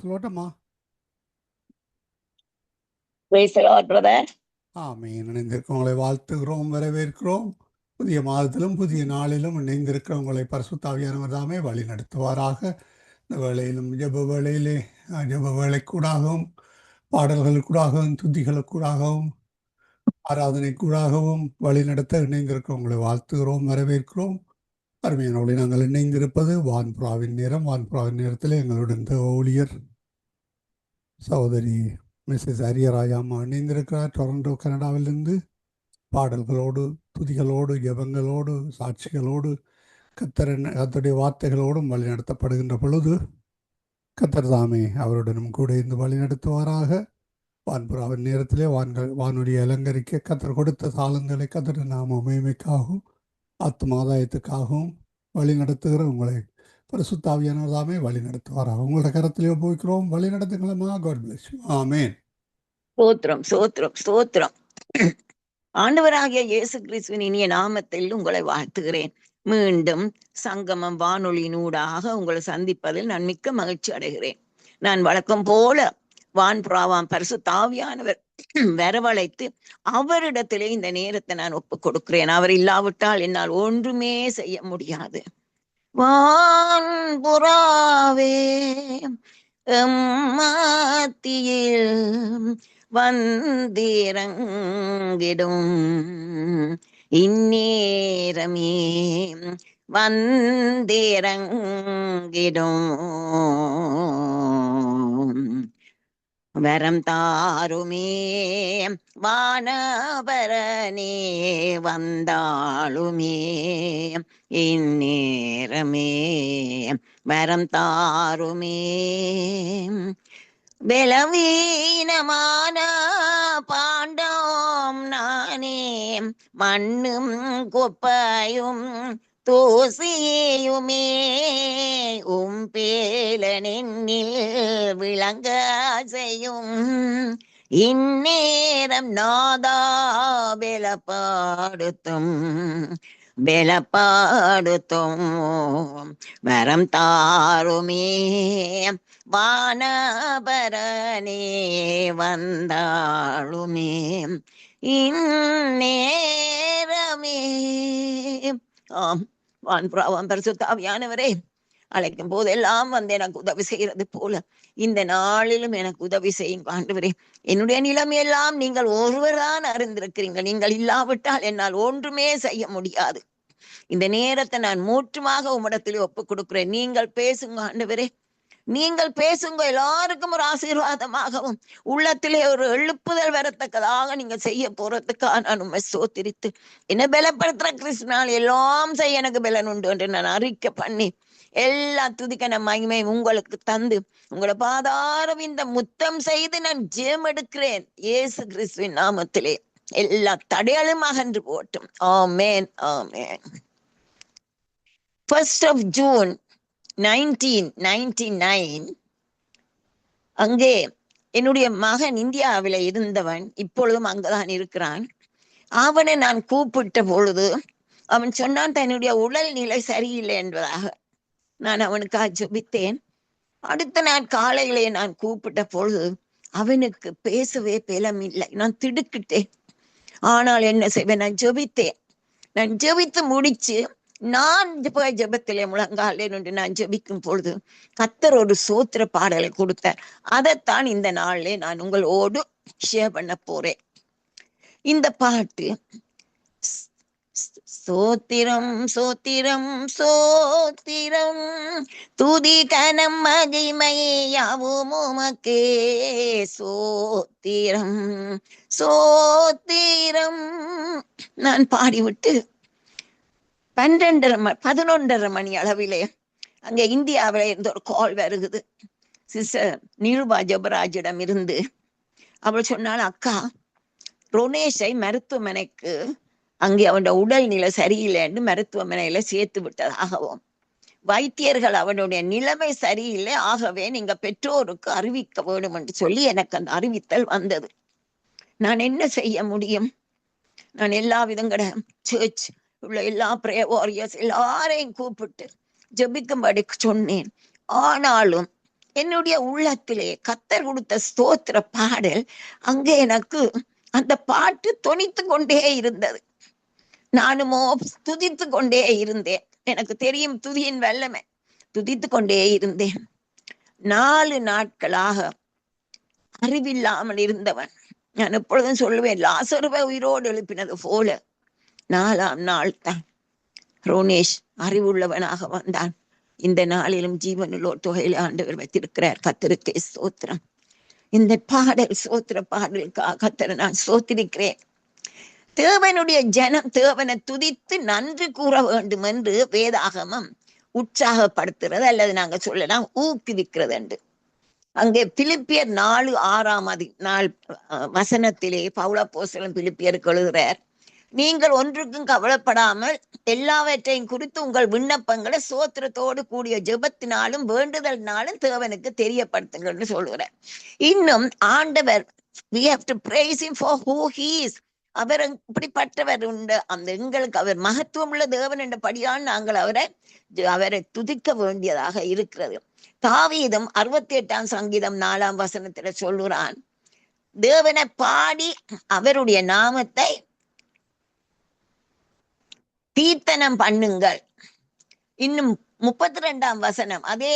சொல்லட்டமா? Praise the Lord, brother. ஆமென். இணைந்திருக்கிறவங்களை வாழ்த்துகிறோம், வரவேற்கிறோம். புதிய மாதத்திலும் புதிய நாளிலும் இணைந்திருக்கிறவங்களை பரிசுத்த ஆவியானவர் தாமே வழி நடத்துவாராக. இந்த வேளையிலும் ஜெப வேளையிலே ஜெப வேளைக்கூடாகவும் பாடல்களுக்கூடாகவும் துதிகளுக்கூடாகவும் ஆராதனைக்கூடாகவும் வழி நடத்த இணைந்திருக்கிறவங்களை வாழ்த்துகிறோம், வரவேற்கிறோம். அருமையானவர்களை, நாங்கள் இணைந்திருப்பது வான்புறாவின் நேரம். வான்புறாவின் நேரத்தில் எங்களுடன் ஊழியர் சகோதரி மிஸ்ஸஸ் அரியராயாமா இணைந்திருக்கிறார் டொரண்டோ, கனடாவிலிருந்து. பாடல்களோடு துதிகளோடு ஜெபங்களோடு சாட்சிகளோடு கர்த்தருடைய வார்த்தைகளோடும் வழி நடத்தப்படுகின்ற பொழுது கர்த்தர் தாமே அவருடனும் கூட இருந்து வழி நடத்துவாராக. வான்புறாவின் நேரத்திலே வானொலியை அலங்கரிக்க கர்த்தர் கொடுத்த தாளங்களை கர்த்தர் நாம மேன்மைக்காகவும் ஆத்மாதாயத்துக்காகவும் வழி நடத்துகிற உங்களை பரிசுத்த ஆவியானவர் தாமே வழி நடத்துவாராக. உங்களோட கரத்திலே போய்க்கிறோம், வழி நடத்துங்களம்மா. God bless you. ஆமென். ஸ்தோத்திரம், ஸ்தோத்திரம், ஸ்தோத்திரம். ஆண்டவராகிய இயேசு கிறிஸ்துவின் இனிய நாமத்தில் உங்களை வாழ்த்துகிறேன். மீண்டும் சங்கமம் வானொலியினூடாக உங்களை சந்திப்பதில் நான் மிக்க மகிழ்ச்சி அடைகிறேன். நான் வழக்கம் போல வான்புறாவாம் பரிசுத்த ஆவியானவர் வரவழைத்து அவரிடத்திலே இந்த நேரத்தை நான் ஒப்புக் கொடுக்கிறேன். அவர் இல்லாவிட்டால் என்னால் ஒன்றுமே செய்ய முடியாது. வான்புறாவே மத்தியில் வந்திறங்கிடும் இந்நேரமே வந்திறங்கிடும் வரம் தாருமே வானபரனே வந்தாளுமே இந்நேரமே வரம் தாருமே. பலவீனமான பாண்டம் நானே, மண்ணும் குப்பையும் தூசியுமே, பேலனில் விளங்க செய்யும் இந்நேரம் நாதா பலப்படுத்தும் வரம் தாருமே வானபரனே வந்தாளுமே இந்நேரமே. வான்புறாவாம் பரிசுத்த ஆவியானவரே, அழைக்கும் போதெல்லாம் வந்து எனக்கு உதவி செய்யறது போல இந்த நாளிலும் எனக்கு உதவி செய்யும் ஆண்டவரே. என்னுடைய நிலைமையெல்லாம் நீங்கள் ஒருவர்தான் அறிந்திருக்கிறீங்க. நீங்கள் இல்லாவிட்டால் என்னால் ஒன்றுமே செய்ய முடியாது. இந்த நேரத்தை நான் மூற்றுமாக உம்மிடத்திலே ஒப்புக் கொடுக்கிறேன். நீங்கள் பேசுங்க ஆண்டவரே, நீங்கள் பேசுங்க. எல்லாருக்கும் ஒரு ஆசீர்வாதமாகவும் உள்ளத்திலே ஒரு எழுப்புதல் வரத்தக்கதாக நீங்க செய்ய போறதுக்காக நான் உண்மை சோத்திரித்து என்ன பலப்படுத்துற கிருஷ்ணால் எல்லாம் செய்ய எனக்கு பலன் உண்டு என்று நான் அறிக்கை பண்ணி எல்லா துதிக்கான மகிமை உங்களுக்கு தந்து உங்களோட பாதாரம் இந்த முத்தம் செய்து நான் ஜெயம் எடுக்கிறேன் இயேசு கிறிஸ்துவின் நாமத்திலே. எல்லா தடையாலும் அகன்று போட்டும். ஆமேன், ஆமேன். 1st of June 1999 அங்கே என்னுடைய மகன் இந்தியாவில இருந்தவன், இப்பொழுதும் அங்கதான் இருக்கிறான். அவனை நான் கூப்பிட்ட பொழுது அவன் சொன்னான் தன்னுடைய உடல் நிலை சரியில்லை என்பதாக. நான் அவனுக்காக ஜெபித்தேன். அடுத்த நாள் காலையிலே நான் கூப்பிட்ட பொழுது அவனுக்கு பேசவே பலம் இல்லை. நான் திடுக்கிட்டேன். ஆனால் என்ன செய்வேன், நான் ஜெபித்தேன். நான் ஜெபித்து முடிச்சு நான் ஜெபத்திலே முழங்காலே நின்று நான் ஜெபிக்கும் பொழுது கர்த்தர் ஒரு சோத்திர பாடலை கொடுத்தார். அதைத்தான் இந்த நாளிலே நான் உங்களோடு ஷேர் பண்ண போறேன். இந்த பாட்டு சோத்திரம் சோத்திரம் சோத்திரம் துதி கனம் மகிமை யாவும் உமக்கே சோத்திரம் சோத்திரம் நான் பாடிவிட்டு 11:30 மணி அளவிலே அங்க இந்தியாவில இருந்து ஒரு கால் வருகுது. சிஸ்டர் நிருபா ஜபராஜிடம் இருந்து. அவள் சொன்னாள், அக்கா ரோனேஷை மருத்துவமனைக்கு அங்கே அவனோட உடல் நிலை சரியில்லைன்னு மருத்துவமனையில சேர்த்து விட்டதாகவும் வைத்தியர்கள் அவனுடைய நிலைமை சரியில்லை, ஆகவே நீங்க பெற்றோருக்கு அறிவிக்க வேண்டும் என்று சொல்லி எனக்கு அந்த அறிவித்தல் வந்தது. நான் என்ன செய்ய முடியும்? நான் எல்லா விதங்கட சர்ச் உள்ள எல்லா பிரேயர் வாரியர்ஸ் எல்லாரையும் கூப்பிட்டு ஜெபிக்கும்படி சொன்னேன். ஆனாலும் என்னுடைய உள்ளத்திலே கத்தர் கொடுத்த ஸ்தோத்திர பாடல் அங்கே எனக்கு அந்த பாட்டு தொனித்து கொண்டே இருந்தது. நானுமோ துதித்து கொண்டே இருந்தேன். எனக்கு தெரியும் துதியின் வல்லமை. துதித்து கொண்டே இருந்தேன். 4 நாட்களாக அறிவில்லாமல் இருந்தவன். நான் எப்பொழுதும் சொல்லுவேன், லாசருவை உயிரோடு எழுப்பினது போல 4ஆம் நாள் தான் ரோனேஷ் அறிவுள்ளவனாக வந்தான். இந்த நாளிலும் ஜீவனுள்ளோர் தொகையில ஆண்டவர் வைத்திருக்கிறார். கத்தருக்கே ஸ்தோத்திரம். இந்த பாடல் ஸ்தோத்திர பாடலுக்காக கத்தரை நான் ஸ்தோத்திரிக்கிறேன். தேவனுடைய ஜனம் தேவனை துதித்து நன்றி கூற வேண்டும் என்று வேதாகமம் உற்சாகப்படுத்துறது, அல்லது நாங்க சொல்லலாம் ஊக்குவிக்கிறது என்று. அங்கே பிலிப்பியர் 4:6 வசனத்திலே பவுலப்போஸ்தலன் பிலிப்பியருக்கு எழுதுகிறார், நீங்கள் ஒன்றுக்கும் கவலைப்படாமல் எல்லாவற்றையும் குறித்து உங்கள் விண்ணப்பங்களை ஸ்தோத்திரத்தோடு கூடிய ஜெபத்தினாலும் வேண்டுதல்னாலும் தேவனுக்கு தெரியப்படுத்துங்கள்னு சொல்லுகிறார். இன்னும் ஆண்டவர், we have to praise him for who he is. அவர் இப்படிப்பட்டவர் உண்டு, அந்த எங்களுக்கு அவர் மகத்துவம் உள்ள தேவன் என்றபடியால் நாங்கள் அவரை துதிக்க வேண்டியதாக இருக்கிறது. தாவீதும் 68ஆம் சங்கீதம் 4ஆம் வசனத்துல சொல்லுறான், தேவனை பாடி அவருடைய நாமத்தை கீர்த்தனம் பண்ணுங்கள். இன்னும் 32ஆம் வசனம் அதே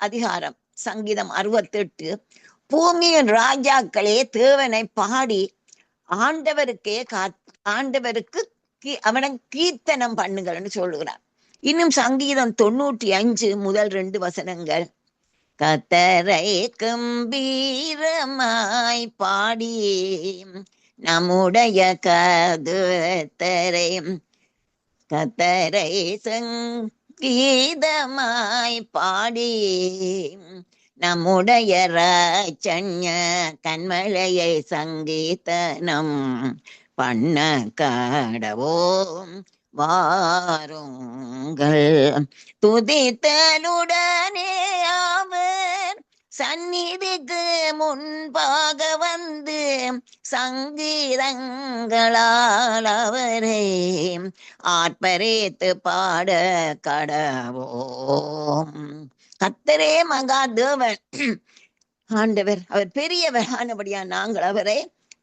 அதிகாரம் சங்கீதம் 68, பூமியின் ராஜாக்களே தேவனை பாடி ஆண்டவருக்கு அவனை கீர்த்தனம் பண்ணுங்கள்னு சொல்லுகிறார். இன்னும் சங்கீதம் 95 முதல் 2 வசனங்கள், கத்தரை கம்பீரமாய் பாடி நம்முடைய கர்த்தரை சங்கீதமாய் பாடி நம்முடைய ராஜ்ய கண்மலையை சங்கீதனம் பண்ண கடவோம் வாருங்கள். துதித்தலுடனே அவர் சந்நிதிக்கு முன்பாக வந்து சங்கீதங்களால் அவரை ஆர்ப்பரித்து பாட கடவோம். கர்த்தரே மகா தேவன் ஆண்டவர், அவர் பெரியவர் ஆனபடியா நாங்கள் அவரை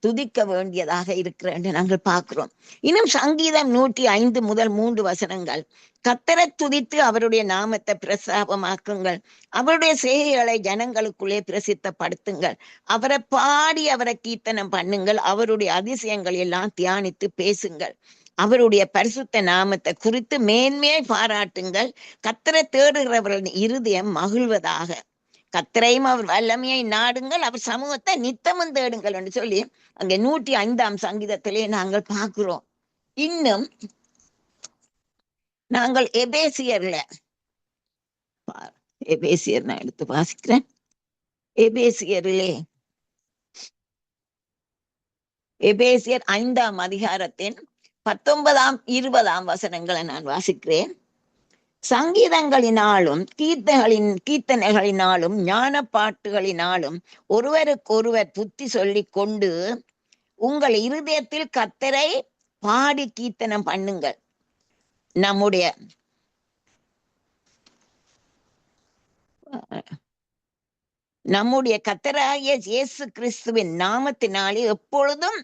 துதிக்க வேண்டியதாக இருக்கிற நாங்கள் பார்க்கிறோம். இன்னும் சங்கீதம் 105 முதல் 3 வசனங்கள், கர்த்தரை துதித்து அவருடைய நாமத்தை பிரஸ்தாபமாக்குங்கள், அவருடைய செய்கைகளை ஜனங்களுக்குள்ளே பிரசித்தப்படுத்துங்கள், அவரை பாடி அவரை கீர்த்தனம் பண்ணுங்கள், அவருடைய அதிசயங்கள் எல்லாம் தியானித்து பேசுங்கள், அவருடைய பரிசுத்த நாமத்தை குறித்து மேன்மையை பாராட்டுங்கள், கர்த்தரை தேடுகிறவர்களின் இருதயம் மகிழ்வதாக, கர்த்தரையும் அவர் வல்லமையை நாடுங்கள், அவர் சமூகத்தை நித்தமும் தேடுங்கள் என்று சொல்லி அங்கே 105ஆம் சங்கீதத்திலே நாங்கள் பார்க்கிறோம். இன்னும் நாங்கள் எபேசியர் நான் எடுத்து வாசிக்கிறேன். எபேசியர் 5ஆம் அதிகாரத்தின் 19ஆம் 20ஆம் வசனங்களை நான் வாசிக்கிறேன். சங்கீதங்களினாலும் கீர்த்தனைகளினாலும் ஞான பாட்டுகளினாலும் ஒருவருக்கொருவர் புத்தி சொல்லிக் கொண்டு உங்கள் இருதயத்தில் கர்த்தரை பாடி கீர்த்தனம் பண்ணுங்கள். நம்முடைய கர்த்தராகிய இயேசு கிறிஸ்துவின் நாமத்தினாலே எப்பொழுதும்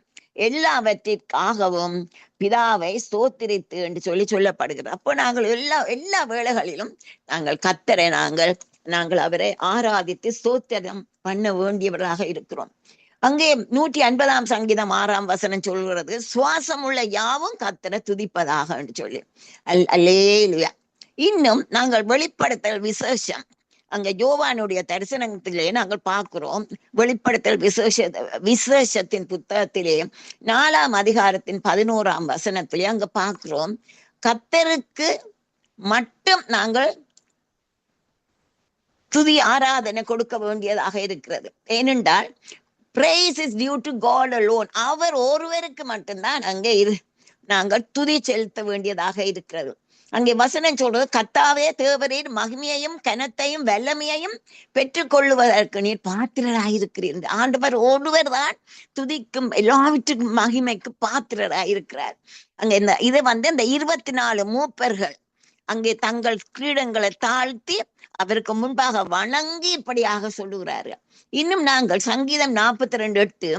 எல்லாவற்றிற்காகவும் பிதாவை ஸ்தோத்திரித்து என்று சொல்லப்படுகிறது. அப்போ நாங்கள் எல்லா வேளைகளிலும் நாங்கள் கர்த்தரை நாங்கள் அவரை ஆராதித்து ஸ்தோத்திரம் பண்ண வேண்டியவராக இருக்கிறோம். அங்கே 150ஆம் சங்கீதம் 6ஆம் வசனம் சொல்கிறது, சுவாசம் உள்ள யாவும் கர்த்தரை துதிப்பதாக என்று சொல்லி அல்லேலூயா. இன்னும் நாங்கள் வெளிப்படுத்தல் விசேஷம், அங்க யோவானுடைய தரிசனத்திலே நாங்கள் பார்க்கிறோம். வெளிப்படுத்தல் விசேஷத்தின் புத்தகத்திலே 4ஆம் அதிகாரத்தின் 11ஆம் வசனத்திலே அங்க பார்க்கிறோம், கர்த்தருக்கு மட்டும் நாங்கள் துதி ஆராதனை கொடுக்க வேண்டியதாக இருக்கிறது. ஏனென்றால் praise is due to God alone. அவர் ஒருவருக்கு மட்டும்தான் அங்கே நாங்கள் துதி செலுத்த வேண்டியதாக இருக்கிறது. அங்கே வசனம் சொல்றது, கர்த்தாவே தேவரீர் மகிமையையும் கனத்தையும் வல்லமையையும் பெற்றுக் கொள்ளுவதற்கு நீர் பாத்திரராயிருக்கிறீர். ஆண்டவர் ஒருவர் தான் துதிக்கும் எல்லாவற்றுக்கும் மகிமைக்கு பாத்திரராயிருக்கிறார். அங்க இந்த 24 மூப்பர்கள் அங்கே தங்கள் கிரீடங்களை தாழ்த்தி அவருக்கு முன்பாக வணங்கி இப்படியாக சொல்லுகிறார்கள். இன்னும் நாங்கள் சங்கீதம் 42:8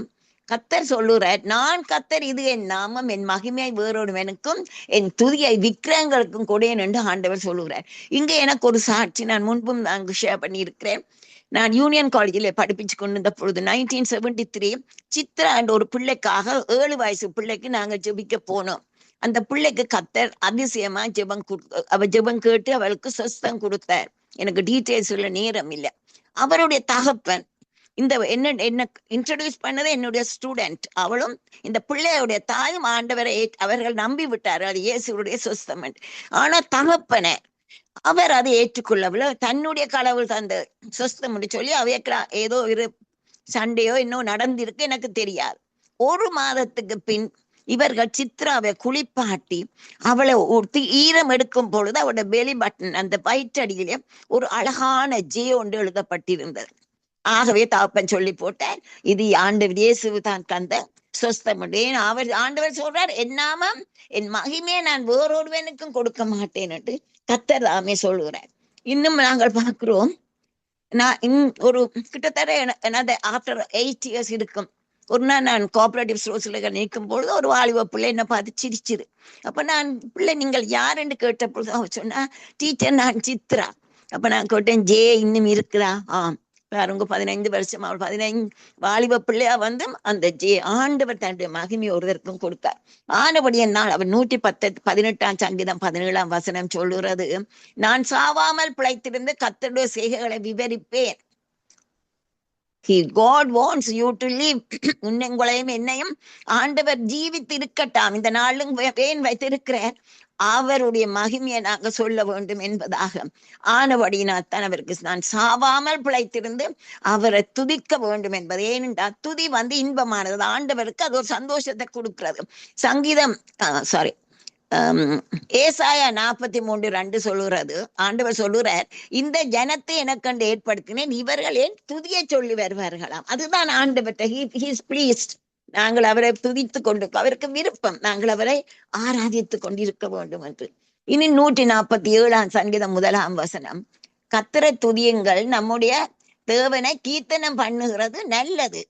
கத்தர் சொல்லுறார், நான் கத்தர், இது என் நாமம், என் மகிமையை வேறொருவனுக்கும் என் துதியை விக்கிரகங்களுக்கும் கொடேன் என்று ஆண்டவர் சொல்லுகிறார். இங்கே எனக்கு ஒரு சாட்சி நான் முன்பும் அங்கு ஷேர் பண்ணியிருக்கிறேன். நான் யூனியன் காலேஜில் படிப்பிச்சு கொண்டிருந்த பொழுது 1973 சித்ரா என்ற ஒரு பிள்ளைக்காக 7 வயசு பிள்ளைக்கு நாங்கள் ஜெபிக்க போனோம். அந்த பிள்ளைக்கு கத்தர் அதிசயமா அவ ஜெபம் கேட்டு அவளுக்கு சொஸ்தம் கொடுத்தார். எனக்கு டீட்டெயில்ஸ் உள்ள நேரம் இல்லை. அவருடைய தகப்பன் இந்த என்ன இன்ட்ரடியூஸ் பண்ணது என்னுடைய ஸ்டூடெண்ட். அவளும் இந்த பிள்ளையுடைய தாயும் ஆண்டவரை அவர்கள் நம்பி விட்டார், அது இயேசுடைய சொஸ்தம். ஆனா தகப்பனை அவர் அதை ஏற்றுக்கொள்ளவில்லை. தன்னுடைய கடவுள் தந்த சொஸ்தம் சொல்லி அவைய ஏதோ ஒரு சண்டையோ இன்னும் நடந்திருக்கு, எனக்கு தெரியாது. 1 மாதத்துக்கு பின் இவர்கள் சித்ராவை குளிப்பாட்டி அவளை ஒருத்தி ஈரம் எடுக்கும் பொழுது அவளோட பெலி பட்டன் அந்த வயிற்றடியிலே ஒரு அழகான ஜே ஒன்று எழுதப்பட்டிருந்தது. ஆகவே தகப்பன் சொல்லி போட்டார், இது ஆண்டவர் இயேசு தான் தந்த சொஸ்தம். அவர் ஆண்டவர் சொல்றார், என் நாமம் என் மகிமையை நான் வேறொருவனுக்கும் கொடுக்க மாட்டேன் என்று கத்தர் தாமே சொல்லுகிறார். இன்னும் நாங்கள் பார்க்கிறோம், நான் ஒரு கிட்டத்தட்ட ஆஃப்டர் 8 இயர்ஸ் இருக்கும், ஒரு நாள் நான் கோஆபரேட்டிவ் ஸ்டோர்ஸ்ல நிற்கும் பொழுது ஒரு வாலிப பிள்ளை என்ன பார்த்து சிரிச்சிரு. அப்ப நான், பிள்ளை நீங்கள் யார் என்று கேட்ட பொழுது அவ சொன்னா, டீச்சர் நான் சித்ரா. அப்ப நான் கேட்டேன், ஜே இன்னும் இருக்கிறா? பாருங்க, 15 வருஷம் அவள் 15 வாலிப பிள்ளையா வந்து அந்த ஜே ஆண்டவர் தன்னுடைய மகிமை ஒருவருக்கும் கொடுத்தார். ஆனபடிய நாள் அவர் 118 சங்கீதம் 17 சொல்லுறது, நான் சாவாமல் பிழைத்திருந்து கர்த்தருடைய செய்கைகளை விவரிப்பேன். God wants you to live. உங்களையும் என்னையும் ஆண்டவர் ஜீவித்து இருக்கட்டாம், இந்த நாளும் ஏன் வைத்திருக்கிறார், அவருடைய மகிமையை நாங்க சொல்ல வேண்டும் என்பதாக. ஆனபடியினால்தான் அவருக்கு நான் சாவாமல் பிழைத்திருந்து அவரை துதிக்க வேண்டும் என்பது. ஏனென்றால் துதி இன்பமானது, ஆண்டவருக்கு அது ஒரு சந்தோஷத்தை கொடுக்கிறது. சங்கீதம் ஏசாயா 43:2 சொல்லுறது, ஆண்டவர் சொல்லுறார், இந்த ஜனத்தை எனக்கண்டு ஏற்படுத்தினேன், இவர்கள் ஏன் துதியை சொல்லி வருவார்களாம். அதுதான் ஆண்டவர்கிட்ட he is pleased. நாங்கள் அவரை துதித்து கொண்டு, அவருக்கு விருப்பம் நாங்கள் அவரை ஆராதித்து கொண்டிருக்க வேண்டும் என்று. இனி 147 சங்கீதம் 1 கர்த்தரை துதியுங்கள், நம்முடைய தேவனை கீர்த்தனம் பண்ணுகிறது நல்லது,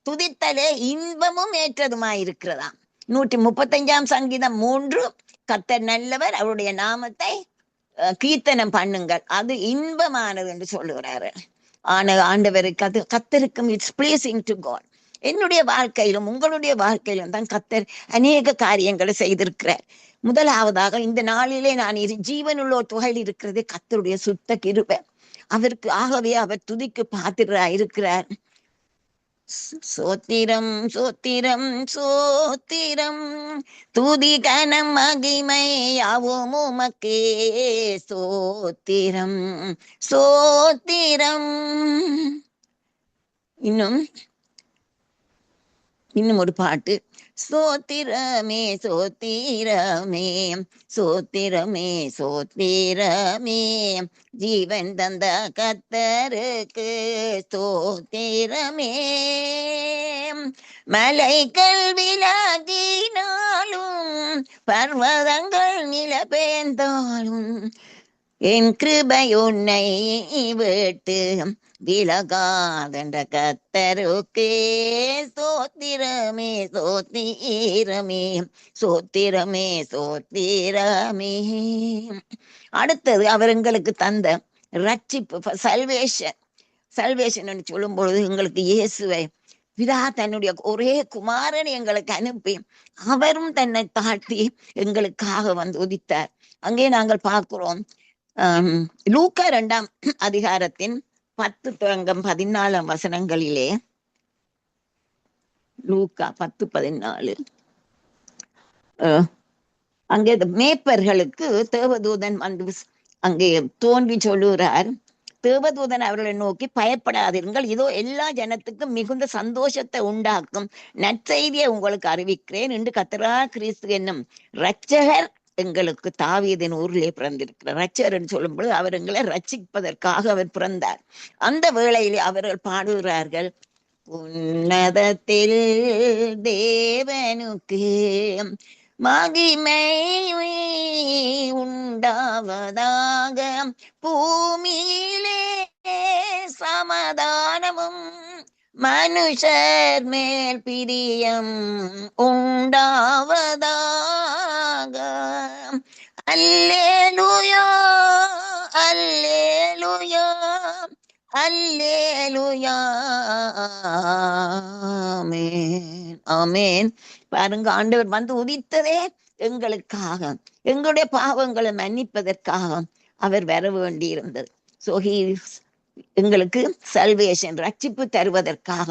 துதித்தலே இன்பமும் ஏற்றதுமாயிருக்கிறதாம். 135 சங்கீதம் 3 கர்த்தர் நல்லவர், அவருடைய நாமத்தை கீர்த்தனம் பண்ணுங்கள், அது இன்பமானது என்று சொல்லுகிறாரு. ஆண்டவருக்கு அது கர்த்தருக்கும் இட்ஸ் பிளீசிங் டு காட். என்னுடைய வாழ்க்கையிலும் உங்களுடைய வாழ்க்கையிலும் தான் கர்த்தர் அநேக காரியங்களை செய்திருக்கிறார். முதலாவதாக இந்த நாளிலே நான் ஜீவனுள்ள துகள் இருக்கிறது கர்த்தருடைய சுத்த கிருபை. அவருக்கு ஆகவே அவர் துதிக்கு பாத்திரராய் இருக்கிறார். சோத்திரம் சோத்திரம் சோத்திரம், துதி கனம் மகிமை யாவும் உமக்கே, சோத்திரம் சோத்திரம். இன்னும் ஒரு பாட்டு, சோத்திரமே சோத்திரமே சோத்திரமே சோத்திரமே, ஜீவன் தந்த கர்த்தருக்கு ஸ்தோத்திரமே. மலைகள் விலகினாலும் பர்வதங்கள் நிலபெயர்ந்தாலும் என் கிருபை உன்னை விட்டு விலகாதென்ற கர்த்தருக்கே ஸ்தோத்திரமே ஸ்தோத்திரமே ஸ்தோத்திரமே ஸ்தோத்திரமே. அடுத்தது அவர் எங்களுக்கு தந்த ரட்சிப்பு, சல்வேஷன் சொல்லும் பொழுது எங்களுக்கு இயேசுவை பிதா தன்னுடைய ஒரே குமாரன் எங்களுக்கு அனுப்பி அவரும் தன்னை தாழ்த்தி எங்களுக்காக உதித்தார். அங்கே நாங்கள் பார்க்கிறோம், லூக்கா 2 அதிகாரத்தின் 10-14 லூக்கா 10:14 அங்கே மேய்ப்பர்களுக்கு தேவதூதன் அங்கே தோன்றி சொல்லுகிறார். தேவதூதன் அவர்களை நோக்கி, பயப்படாதீர்கள், இதோ எல்லா ஜனத்துக்கும் மிகுந்த சந்தோஷத்தை உண்டாக்கும் நற்செய்தியை உங்களுக்கு அறிவிக்கிறேன் என்று கர்த்தராகிய கிறிஸ்து என்னும் இரட்சகர் எங்களுக்கு தாவீதின் ஊரிலே பிறந்திருக்கிறார். ரட்சகர் என்று சொல்லும் பொழுது அவர் எங்களை ரட்சிப்பதற்காக அவர் பிறந்தார். அந்த வேளையிலே அவர்கள் பாடுகிறார்கள், உன்னதத்தில் தேவனுக்கு மகிமை உண்டாவதாக, பூமியிலே சமாதானமும் மனுஷர் மேல் பிரியம் உண்டாவதாக. அல்லேலூயா, அல்லேலூயா, அல்லேலூயா, ஆமென், ஆமென். பாருங்க, ஆண்டவர் வந்து உதித்ததே எங்களுக்காக, எங்களுடைய பாவங்களை மன்னிப்பதற்காக அவர் வர வேண்டி இருந்தது. சோ ஹி எங்களுக்கு சல்வேஷன், ரட்சிப்பு தருவதற்காக.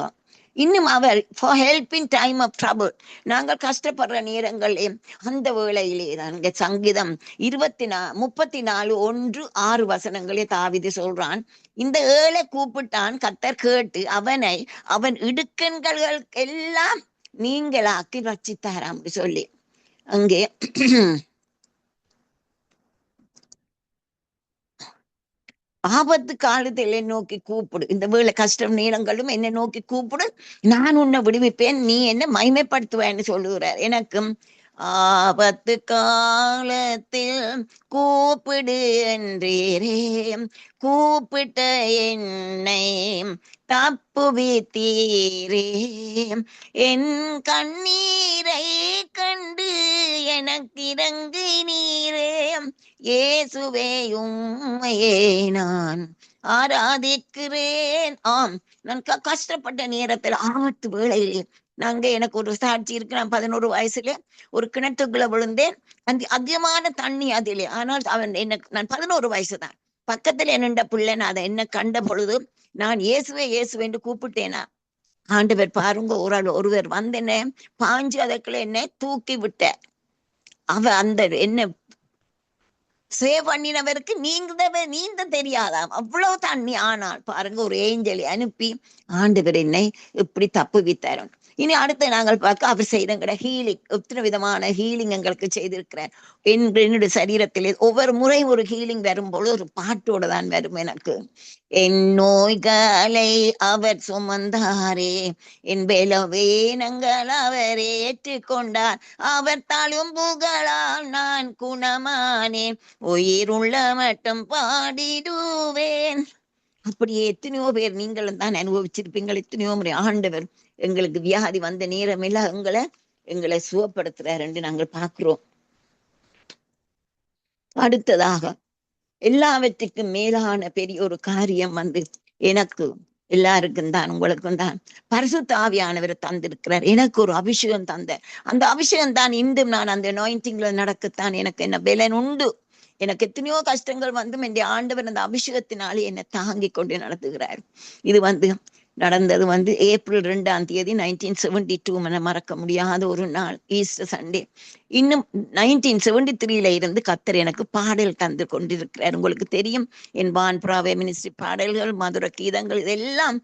இன்னும் அவர் for help in time of trouble, நாங்கள் கஷ்டப்படுற நேரங்களே அந்த வேளையிலே தான். சங்கீதம் 34:1-6 தாவீது சொல்றான், இந்த ஏழை கூப்பிட்டான், கர்த்தர் கேட்டு அவனை அவன் இடுக்கண்கள் எல்லாம் நீங்களாக்கி ரட்சித்தாராம் சொல்லி. அங்கே ஆபத்து காலத்தில் என்னை நோக்கி கூப்பிடு, இந்த வேளை கஷ்டம் நீளங்களும் என்னை நோக்கி கூப்பிடு, நான் உன்னை விடுவிப்பேன், நீ என்ன மகிமைப்படுத்துவேன்னு சொல்லுகிறார். எனக்கும் ஆபத்து காலத்தில் கூப்பிடு என்றீரே, கூப்பிட்ட என்னை தப்புவித்தீரே, என் கண்ணீரை கண்டு எனக்கு இறங்கினீரே, இயேசுவே உம்மையே நான் ஆராதிக்கிறேன். ஆம், நான் கஷ்டப்பட்ட நேரத்தில் ஆபத்து வேளையிலே எனக்கு ஒரு சாட்சி இருக்கு. நான் 11 வயசுல ஒரு கிணத்துக்குள்ள விழுந்தேன். அதிகமான தண்ணி அதிலே. ஆனால் நான் 11 வயசுதான். பக்கத்துல நின்ற பிள்ளை அதை என்ன கண்ட பொழுது நான் இயேசுவே இயேசுவேன்னு கூப்பிட்டேனா, ஆண்டவர் பாருங்க, ஒருவர் வந்து என்ன பாஞ்சு அதற்குள்ள என்ன தூக்கி விட்ட. அந்த என்ன சேவ் பண்ணினவருக்கு நீந்த தெரியாதாம், அவ்வளவு தண்ணி. ஆனால் பாருங்க, ஒரு ஏஞ்சலை அனுப்பி ஆண்டவர் என்னை இப்படி தப்புவித்தார். இனி அடுத்து நாங்கள் பார்க்க அவர் செய்தங்கிற ஹீலிங், எத்தனை விதமான ஹீலிங் எங்களுக்கு செய்திருக்கிறார். என்னுடைய சரீரத்திலே ஒவ்வொரு முறை ஒரு ஹீலிங் வரும்போது ஒரு பாட்டோட தான் வரும் எனக்கு. என் நோய்களை அவர் சுமந்தாரே, என் பலவீனங்கள் அவர் ஏற்றுக்கொண்டார், அவர் தழும்புகளால் நான் குணமானேன், உயிருள்ள மட்டும் பாடிடுவேன். அப்படியே எத்தனையோ பேர் நீங்களும் தான் அனுபவிச்சிருப்பீங்கள். எத்தனையோ முறை ஆண்டவர் எங்களுக்கு வியாதி வந்த நேரமெல்லாம் எங்களை சுகப்படுத்துறார் என்று நாங்கள் பார்க்கிறோம். அடுத்ததாக எல்லாவற்றுக்கும் மேலான பெரிய ஒரு காரியம் வந்து எனக்கு எல்லாருக்கும் தான், உங்களுக்கும் தான் பரிசுத்த ஆவியானவர் தந்திருக்கிறார். எனக்கு ஒரு அபிஷேகம் தந்த அந்த அபிஷேகம் தான் இன்றும் நான் அந்த அனாயிண்டிங்ல நடக்கத்தான் எனக்கு என்ன பலன் உண்டு. எனக்கு எத்தனையோ கஷ்டங்கள் வந்தும் என் ஆண்டவர் அந்த அபிஷேகத்தினாலே என்னை தாங்கி கொண்டு நடத்துகிறார். இது நடந்தது ஏப்ரல் 2 1972, மறக்க முடியாத ஒரு நாள், ஈஸ்டர் சண்டே. இன்னும் 1973 இருந்து கர்த்தர் எனக்கு பாடல் தந்து கொண்டிருக்கிறார். உங்களுக்கு தெரியும், என் வான்புறாவே மினிஸ்ட்ரி பாடல்கள், மதுர கீதங்கள், இதெல்லாம்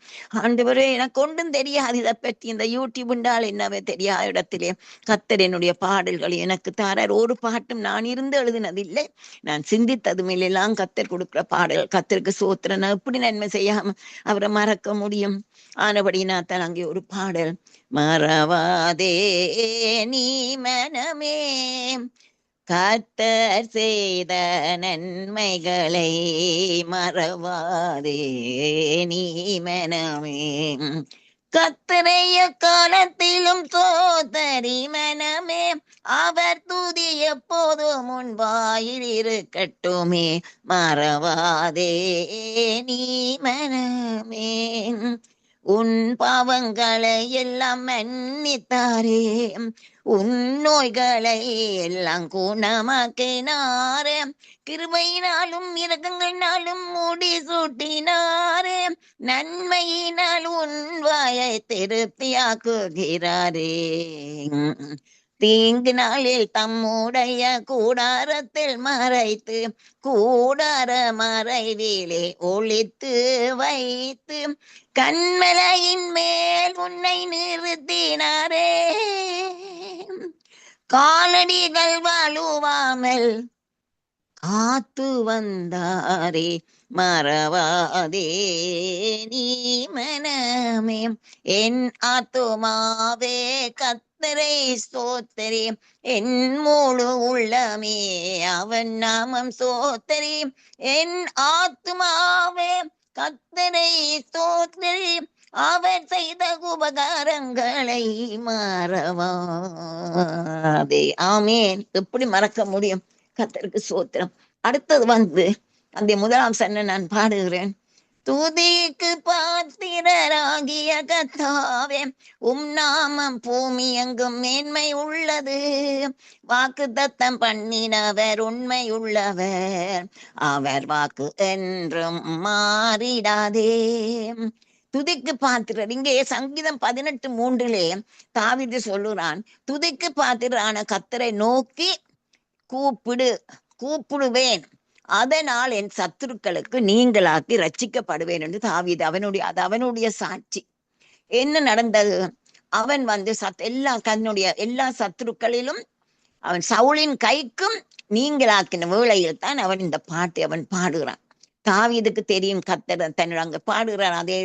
ஆண்டவரே எனக்கு ஒன்றும் தெரியாது. இதை பற்றி இந்த யூடியூப் உண்டால் என்னவே தெரியாத இடத்திலே கர்த்தர் என்னுடைய பாடல்கள் எனக்கு தாரார். ஒரு பாட்டும் நான் இருந்து எழுதினதில்லை, நான் சிந்தித்தது மேலெல்லாம் கர்த்தர் கொடுக்கிற பாடல். கர்த்தருக்கு சோத்திரம். நான் எப்படி நன்மை செய்யாம அவரை மறக்க முடியும்? ஆனபடினாத்தான் அங்கே ஒரு பாடல், மறவாதே நீ மனமே கர்த்தர் செய்த நன்மைகளை, மறவாதே நீ மனமே கர்த்தரைய காலத்திலும் சோதரி மனமே, அவர் துதி எப்போதும் முன் வாயில் இருக்கட்டுமே, மறவாதே நீ மனமே உன் பாவங்களை எல்லாம் மன்னித்தாரே, உன் நோய்களை எல்லாம் குணமாக்கினாரே, கிருபையினாலும் இரக்கங்களினாலும் முடி சூட்டினாரே, நன்மையினால் உன் வாயை திருப்தியாக்குகிறாரே, தீங்கு நாளில் தம்முடைய கூடாரத்தில் மறைத்து, கூடார மறைவிலே ஒளித்து வைத்து, கண்மலையின் மேல் உன்னை நிறுத்தினாரே, காலடிகள் வாழுவாமல் காத்து வந்தாரே, மறவாதே நீ மனமே என் ஆத்துமாவே கர்த்தரை கர்த்தரை ஸ்தோத்தரி என் முழு உள்ளமே, அவன் நாமம் ஸ்தோத்தரி என் ஆத்துமாவே, கர்த்தரை ஸ்தோத்தரி அவர் செய்த உபகாரங்களை மறவாதே. ஆமேன். எப்படி மறக்க முடியும்? கர்த்தருக்கு ஸ்தோத்திரம். அடுத்தது அந்த 1ஆம் சரணம் நான் பாடுகிறேன். துதிக்கு பாத்திரராகிய கர்த்தாவே, நாமம் பூமி எங்கும் மேன்மை உள்ளது. வாக்கு தத்தம் பண்ணினவர் உண்மை உள்ளவர், அவர் வாக்கு என்றும் மாறிடாதே. துதிக்கு பாத்திரர். இங்கே சங்கீதம் 18:3 தாவீது சொல்லுறான், துதிக்கு பாத்திரான கர்த்தரை நோக்கி கூப்பிடுவேன், அதனால் என் சத்துருக்களுக்கு நீங்களாக்கி ரட்சிக்கப்படுவேன் என்று தாவீது அவனுடைய சாட்சி. என்ன நடந்தது? அவன் தன்னுடைய எல்லா சத்துருக்களிலும் அவன் சவுலின் கைக்கும் நீங்களாக்கின வேளையில் தான் அவன் இந்த பாட்டை அவன் பாடுகிறான். தாவீதுக்கு தெரியும் கர்த்தர் தன்னுடைய அங்க பாடுகிறான். அதே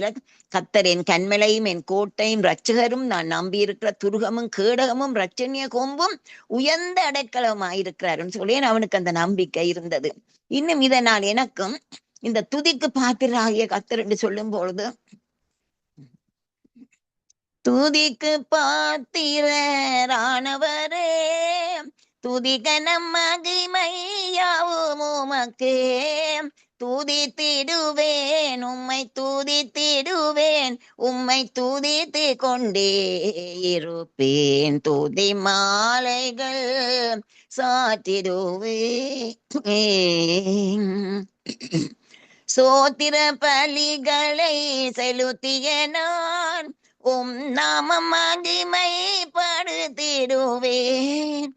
கர்த்தர் என் கண்மலையும் என் கோட்டையும் ரட்சகரும், நான் நம்பி இருக்கிற துருகமும் கேடகமும் ரட்சணிய கொம்பும் உயர்ந்த அடைக்கலமாயிருக்கிறாருன்னு சொல்லி அவனுக்கு அந்த நம்பிக்கை இருந்தது. இன்னும் இதனால் எனக்கும் இந்த துதிக்கு பாத்திராகிய கர்த்தர் என்று சொல்லும் பொழுது, துதிக்கு பாத்திரரானவரே, துதிகனம் மகிமையாவும் உமக்கே, துதித்திடுவேன் உம்மை துதித்திடுவேன், உம்மை துதித்து கொண்டே இருப்பேன், துதி மாலைகள் சாற்றிடுவேன். சோத்திர பலிகளை செலுத்திய நான் நாமம் மகிமைப்படுத்திடுவேன்,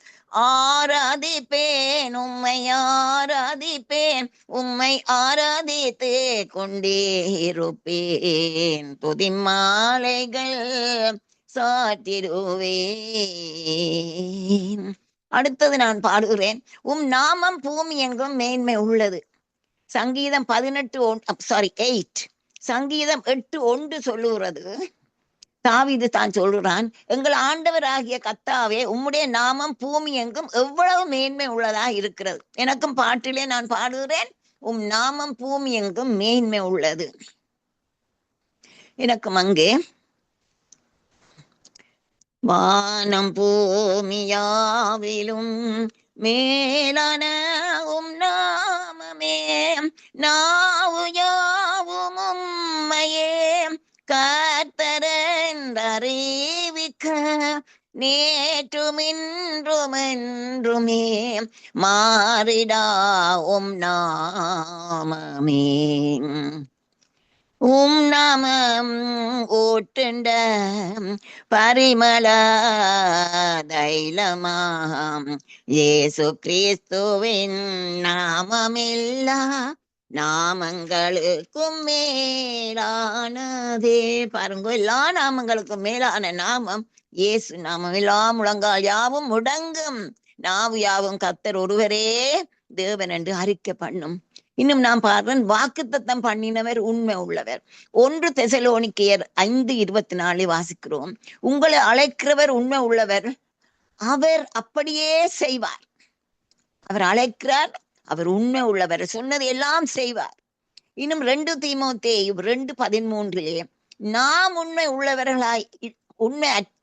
ஆராதிப்பேன் உம்மை ஆராதிப்பேன், உம்மை ஆராதித்து கொண்டே இருப்பேன், துதி மாலைகள் சாற்றிடுவேன். அடுத்தது நான் பாடுகிறேன். நாமம் பூமி எங்கும் மேன்மை உள்ளது. சங்கீதம் 8 சங்கீதம் 8:1 சொல்லுகிறது. தாவீது தான் சொல்லுறான், எங்கள் ஆண்டவராகிய கர்த்தாவே, உம்முடைய நாமம் பூமி எங்கும் எவ்வளவு மேன்மை உள்ளதா இருக்கிறது. எனக்கும் பாட்டிலே நான் பாடுகிறேன், நாமம் பூமி எங்கும் மேன்மை உள்ளது. எனக்கும் அங்கே வானம் பூமியாவிலும் மேலான நாமமே, நாவு யாவும் உம்மையே கர்த்தரென்றறிவிக்க, நேற்றும் இன்றும் என்றுமே மாறிடா நாமமே. நாமம் ஓட்டுண்ட பரிமள தைலமாம் இயேசு கிறிஸ்துவின் நாமமில்லா நாமங்களுக்கும் மேலானதே. பாருங்க, எல்லா நாமங்களுக்கும் மேலான நாமம் இயேசு நாமம். எல்லா முழங்கால் யாவும் முடங்கும், நாவு யாவும் கர்த்தர் ஒருவரே தேவன் என்று அறிக்கை பண்ணும். இன்னும் நான் பார்க்கிறேன், வாக்குத்தத்தம் பண்ணினவர் உண்மை உள்ளவர். 1 தெசலோனிக்கேயர் 5:24 வாசிக்கிறோம். உங்களை அழைக்கிறவர் உண்மை உள்ளவர், அவர் அப்படியே செய்வார். அவர் அழைக்கிறார், அவர் உண்மை உள்ளவர், சொன்னது எல்லாம் செய்வார். இன்னும் 2 தீமோத்தேயு 2:13 நாம் உண்மை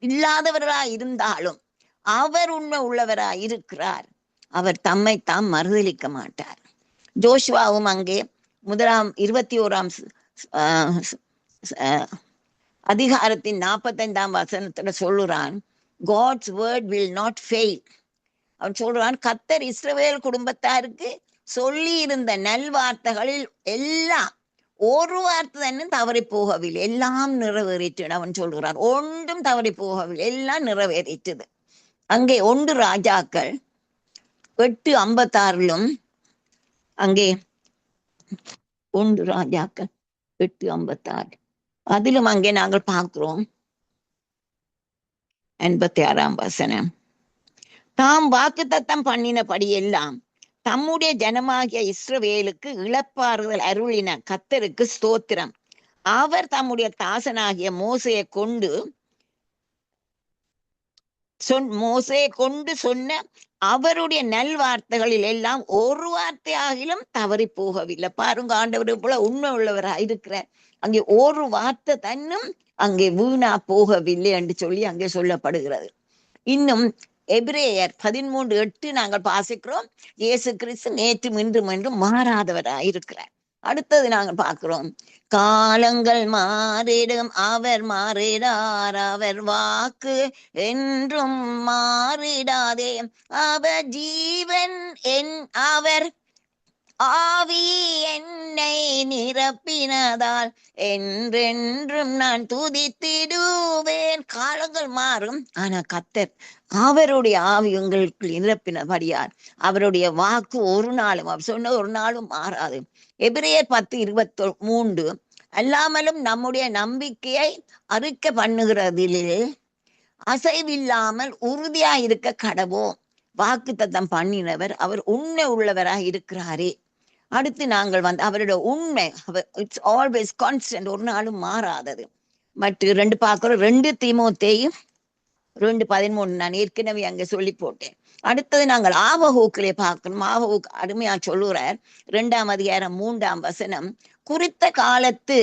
இல்லாதவர்களாய் இருந்தாலும் அவர் உண்மை உள்ளவராய் இருக்கிறார், அவர் தம்மை தாம் மறுதலிக்க மாட்டார். ஜோஷுவாவும் அங்கே 21ஆம் அதிகாரத்தின் 45ஆம் வசனத்துல சொல்லுறான், God's word will not fail. அவன் சொல்றான், கர்த்தர் இஸ்ரவேல் குடும்பத்தாருக்கு சொல்லி இருந்த நல்வார்த்தைகளில் எல்லாம் ஒரு வார்த்தை തന്നെ தவறி போகவில்லை, எல்லாம் நிறைவேறிட்டு. அவன் சொல்கிறான், ஒன்றும் தவறி போகவில்லை, எல்லாம் நிறைவேறிட்டது. அங்கே 1 ராஜாக்கள் 8:56 அங்கே 1 ராஜாக்கள் 8:56 அதிலும் அங்கே நாங்கள் பார்க்கிறோம் 86ஆம் வசனம், தாம் வாக்குத்தத்தம் பண்ணினபடி எல்லாம் தம்முடைய ஜனமாகிய இஸ்ரவேலுக்கு இளப்பாறுதல் அருளின கர்த்தருக்கு ஸ்தோத்திரம். அவர் தம்முடைய தாசனாகிய மோசையை கொண்டு மோசே கொண்டு சொன்ன அவருடைய நல்வார்த்தைகளில் எல்லாம் ஒரு வார்த்தையாகிலும் தவறி போகவில்லை. பாருங்க, ஆண்டவர் போல உண்மை உள்ளவராக இருக்கிறார். அங்கே ஒரு வார்த்தை தன்னும் அங்கே வீணா போகவில்லை என்று சொல்லி அங்கே சொல்லப்படுகிறது. இன்னும் எபிரேயர் 13:8 நாங்கள் வாசிக்கிறோம், இயேசு கிறிஸ்து நேற்றும் இன்றும் என்றும் மாறாதவராய் இருக்கிறார். அடுத்தது நாங்கள் பார்க்கிறோம், காலங்கள் மாறிடும் அவர் மாறிடார், அவர் வாக்கு என்றும் மாறிடாதே, அவர் ஜீவன் அவர் ஆவி என்னை நிரப்பினதால் என்றென்றும் நான் துதித்திடுவேன். காலங்கள் மாறும், ஆனா கர்த்தர் அவருடைய ஆவி உங்களுக்கு நிரப்பினபடியார் அவருடைய வாக்கு ஒரு நாளும், அவர் சொன்ன ஒரு நாளும் மாறாது. எபிரேயர் 10:23 அல்லாமலும் நம்முடைய நம்பிக்கையை அறிக்க பண்ணுகிறதிலே அசைவில்லாமல் உறுதியா இருக்க கடவோம். வாக்கு தத்தம் பண்ணினவர் அவர் உண்மை உள்ளவராக இருக்கிறாரே. அடுத்து நாங்கள் அவருடைய உண்மை, இட்ஸ் ஆல்வேஸ் கான்ஸ்டன்ட், ஒரு நாளும் மாறாதது. மற்ற 2 பார்க்கிறோம், 2 தீமோத்தேயு 2:13 நான் ஏற்கனவே அங்க சொல்லி போட்டேன். அடுத்தது நாங்கள் ஆபகூக்கிலே பார்க்கணும். ஆபகூக் அருமையா சொல்லுறார், 2ஆம் அதிகாரம் 3ஆம் வசனம், குறித்த காலத்து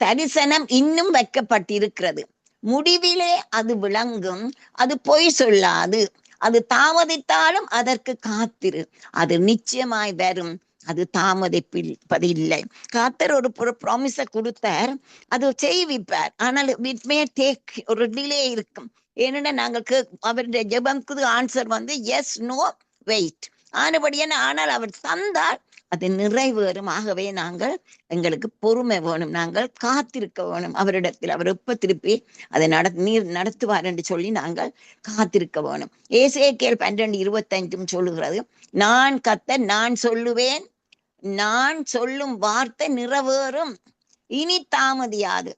தரிசனம் இன்னும் வைக்கப்பட்டிருக்கிறது, முடிவிலே அது விளங்கும், அது பொய் சொல்லாது, அது தாமதித்தாலும் அதற்கு காத்திரு, அது நிச்சயமாய் வரும், அது தாமதிப்பதில்லை. கர்த்தர் ஒரு ப்ராமிஸ கொடுத்தார், அது செய்விப்பார். ஆனால் இட் மே டேக், ஒரு டிலே இருக்கும். ஏன்னா நாங்கள் அவருடைய ஜெபத்துக்கு ஆன்சர் எஸ், நோ, வெயிட் ஆனபடியான, ஆனால் அவர் தந்தால் அது நிறைவேறும். ஆகவே நாங்கள், எங்களுக்கு பொறுமை வேணும், நாங்கள் காத்திருக்க வேணும் அவரிடத்தில். அவர் எப்ப திருப்பி அதை நடத்துவார் என்று சொல்லி நாங்கள் காத்திருக்க வேணும். ஏசேக்கியேல் 12:25 சொல்லுகிறது, நான் கர்த்தர், நான் சொல்லுவேன், நான் சொல்லும் வார்த்தை நிறைவேறும், இனி தாமதியாது.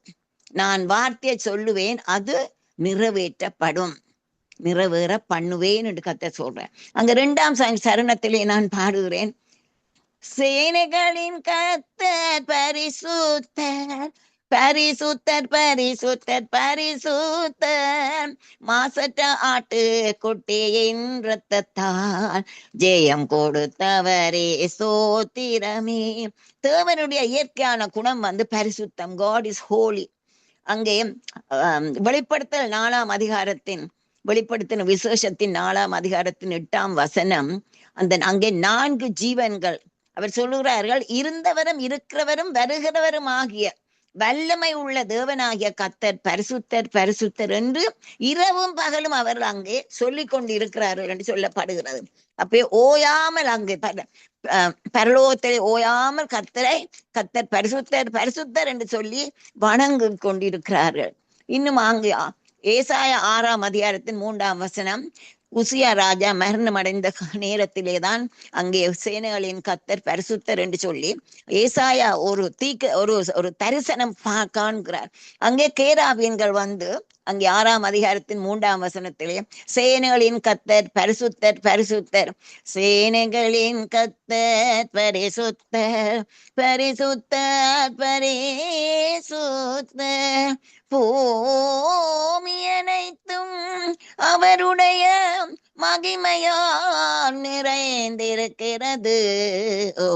நான் வார்த்தையை சொல்லுவேன், அது நிறைவேற்றப்படும், நிறைவேற பண்ணுவேன் என்று கர்த்தர் சொல்றேன். அங்க 2ஆம் சரணத்திலே நான் பாடுகிறேன், சேனைகளின் கர்த்தர் பரிசுத்தர், பரிசுத்தர், பரிசுத்தர், பரிசுத்தர், மாசற்ற ஆட்டு குட்டியின் இரத்தத்தால் ஜெயம் கொடுத்தவரே ஸ்தோத்திரமே. தேவனுடைய இயற்கையான குணம் பரிசுத்தம். God is holy. அங்கே வெளிப்படுத்தல் 4ஆம் அதிகாரத்தின், வெளிப்படுத்தின விசேஷத்தின் 4ஆம் அதிகாரத்தின் 8ஆம் வசனம், அங்கே 4 ஜீவன்கள் அவர் சொல்லுகிறார்கள், இருந்தவரும் இருக்கிறவரும் வருகிறவரும் ஆகிய வல்லமை உள்ள தேவனாகிய கர்த்தர் பரிசுத்தர், பரிசுத்தர் என்று இரவும் பகலும் அவர்கள் அங்கே சொல்லிக் கொண்டு இருக்கிறார்கள் என்று சொல்லப்படுகிறது. அப்பே ஓயாமல் அங்கே பரலோகத்திலே ஓயாமல் கர்த்தர் பரிசுத்தர், பரிசுத்தர் என்று சொல்லி வணங்கு கொண்டிருக்கிறார்கள். இன்னும் அங்கே ஏசாயா 6ஆம் அதிகாரத்தின் 3ஆம் வசனம், உசியா ராஜா மரணம் அடைந்த நேரத்திலேதான் அங்கே சேனைகளின் கர்த்தர் பரிசுத்தர் என்று சொல்லி ஏசாயா ஒரு தரிசனம் காண்கிறார். அங்கே கேராபீன்கள் அங்கே 6ஆம் அதிகாரத்தின் 3ஆம் வசனத்திலே, சேனைகளின் கர்த்தர் பரிசுத்தர், பரிசுத்தர், சேனைகளின் கர்த்தர் பரிசுத்தர், பரிசுத்தர், பரிசுத்தர், பூமி அனைத்தும் அவருடைய மகிமையால் நிறைந்திருக்கிறது. ஓ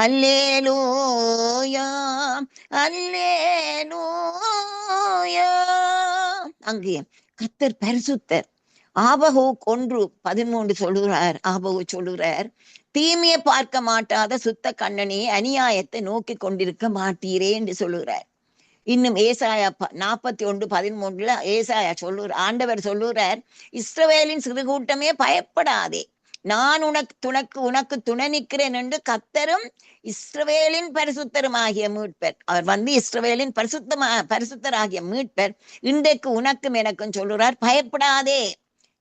அல்லேலூயா, அல்லேலூயா. அங்கே கர்த்தர் பரிசுத்தர். ஆபகூக் 1:13 சொல்லுகிறார், ஆபகூக் சொல்லுகிறார், தீமையை பார்க்க மாட்டாத சுத்த கண்ணனே, அநியாயத்தை நோக்கி கொண்டிருக்க மாட்டீரே என்று சொல்லுகிறார். இன்னும் ஏசாயா 41:13 ஏசாயா ஆண்டவர் சொல்லுகிறார், இஸ்ரவேலின் சிறு கூட்டமே பயப்படாதே, நான் உனக்கு துணை நிற்கிறேன் என்று கர்த்தரும் இஸ்ரவேலின் பரிசுத்தரும் ஆகிய மீட்பர், அவர் இஸ்ரவேலின் பரிசுத்தராகிய மீட்பர் இன்றைக்கு உனக்கும் எனக்கும் சொல்லுறார், பயப்படாதே,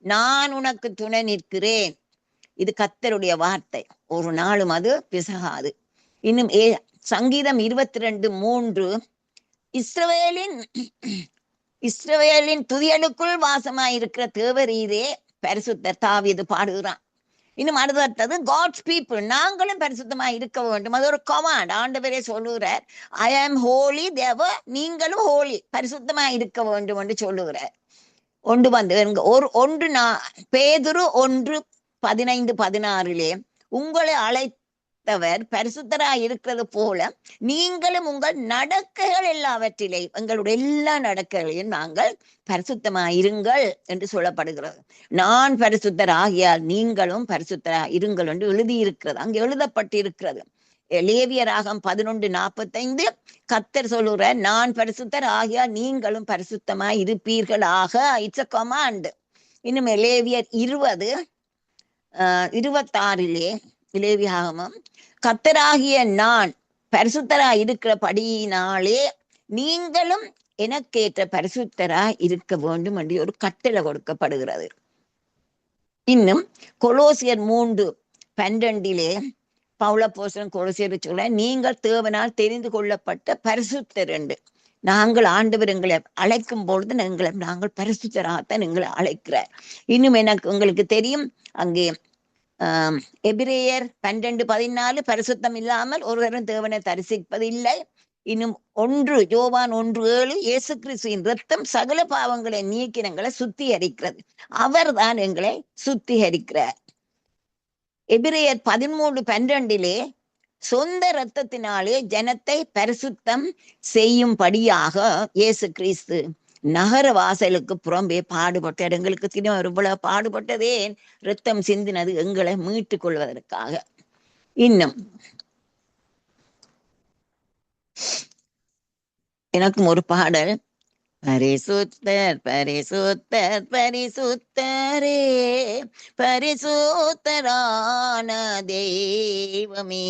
நான் உனக்கு துணை நிற்கிறேன். இது கர்த்தருடைய வார்த்தை, ஒரு நாளும் அது பிசகாது. இன்னும் சங்கீதம் 22:3, இஸ்ரவேலின் துதியலுக்குள் வாசமாயிருக்கிற தேவரீரே பரிசுத்தர். தாவீது பாடுகிறான், இன்னும் அடுத்தது காட்ஸ் பீப்புள், நாங்களும் பரிசுத்தமா இருக்க வேண்டும். அது ஒரு கமாண்ட். ஆண்டவரே சொல்லுகிறார், ஐ ஆம் ஹோலி தேவ, நீங்களும் ஹோலி, பரிசுத்தமா இருக்க வேண்டும் என்று சொல்லுகிறார். ஒன்று பேதுரு 1:15-16 உங்களை அழைத்தவர் பரிசுத்தராய் இருக்கிறது போல நீங்களும் உங்கள் நடக்கைகள் எல்லாவற்றிலே, எங்களுடைய எல்லா நடக்கைகளையும் நாங்கள் பரிசுத்தமாய் இருங்கள் என்று சொல்லப்படுகிறது. நான் பரிசுத்தர் ஆகியால் நீங்களும் பரிசுத்தராய் இருங்கள் என்று எழுதியிருக்கிறது, அங்கு எழுதப்பட்டிருக்கிறது. லேவியராகம் 11:45 கர்த்தர் சொல்லுற, நான் பரிசுத்தர் ஆகியால் நீங்களும் பரிசுத்தமாய் இருப்பீர்களாக. It's a command. இன்னும் லேவியர் 20:26 லேவியாகமம், கர்த்தராகிய நான் பரிசுத்தராய் இருக்கிறபடியினாலே நீங்களும் எனக்கேற்ற பரிசுத்தராய் இருக்க வேண்டும் என்று ஒரு கட்டளை கொடுக்கப்படுகிறது. இன்னும் கொலோசியர் 3:12 பவுலப்போஸ்தலன் கொலோசியர் சொல்ல, நீங்கள் தேவனால் தெரிந்து கொள்ளப்பட்ட பரிசுத்தர் என்று. நாங்கள் ஆண்டவர் எங்களை அழைக்கும் பொழுது நாங்கள் பரிசுத்தராகத்தான் எங்களை அழைக்கிறார். இன்னும் உங்களுக்கு தெரியும், அங்கே எபிரேயர் 12:14 பரிசுத்தம் இல்லாமல் ஒருவரும் தேவனை தரிசிப்பதில்லை. இன்னும் யோவான் 1:7 இயேசு கிறிஸ்துவின் இரத்தம் சகல பாவங்களை நீக்கி எங்களை சுத்திகரிக்கிறது. அவர் தான் எங்களை சுத்திகரிக்கிறார். எபிரேயர் 13:12 சொந்த இரத்தத்தினாலே ஜனத்தை பரிசுத்தம் செய்யும்படியாக இயேசு கிறிஸ்து நகர வாசலுக்கு புறம்பே பாடுபட்டார். எங்களுக்கு தினம் இவ்வளவு பாடுபட்டதே இரத்தம் சிந்தினது எங்களை மீட்டுக் கொள்வதற்காக. இன்னும் எனக்கும் ஒரு பாடல், பரிசுத்தர் பரிசுத்தர் பரிசுத்தரே பரிசுத்தரான தெய்வமே,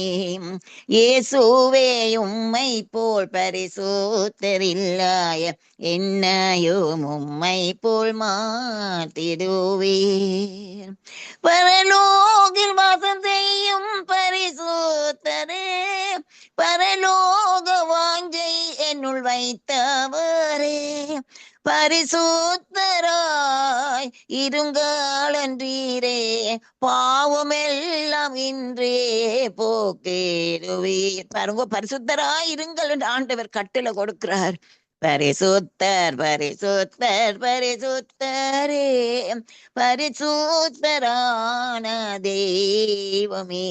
இயேசுவே உம்மை போல் பரிசுத்தரில்லாய என்னையும் உம்மை போல் மாற்றிடுவீர். பரலோகில் வாசம் செய்யும் பரிசுத்தரே, பரலோக வாஞ்சை என்னுள் வைத்தவரே, பரிசுத்தராய் இருங்களன்றீரே, பாவமெல்லாம் இன்றே போக்கிடுவீர். பாருங்க, பரிசுத்தராய் இருங்கள் என்று ஆண்டவர் கட்டளை கொடுக்கிறார். பரிசுத்தர் பரிசுத்தர் பரிசுத்தரே பரிசுத்தரான தெய்வமே,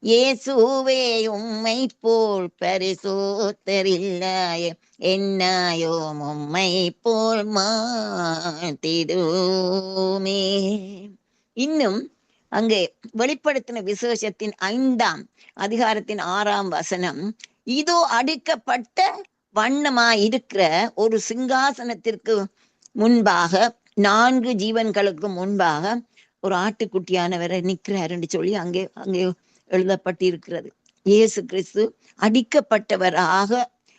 இயேசுவே உம்மை போல் பரிசுத்தரில்லாய என்னையும் உம்மை போல் மாற்றிடுமே. இன்னும் அங்கே வெளிப்படுத்தின விசேஷத்தின் 5ஆம் அதிகாரத்தின் 6ஆம் வசனம், இதோ அடிக்கப்பட்ட வண்ணமாயிருக்கிற ஒரு சிங்காசனத்திற்கு முன்பாக 4 ஜீவன்களுக்கு முன்பாக ஒரு ஆட்டுக்குட்டியானவரை நிற்கிறார் என்று சொல்லி அங்கே எழுதப்பட்டிருக்கிறது. இயேசு கிறிஸ்து அடிக்கப்பட்டவராக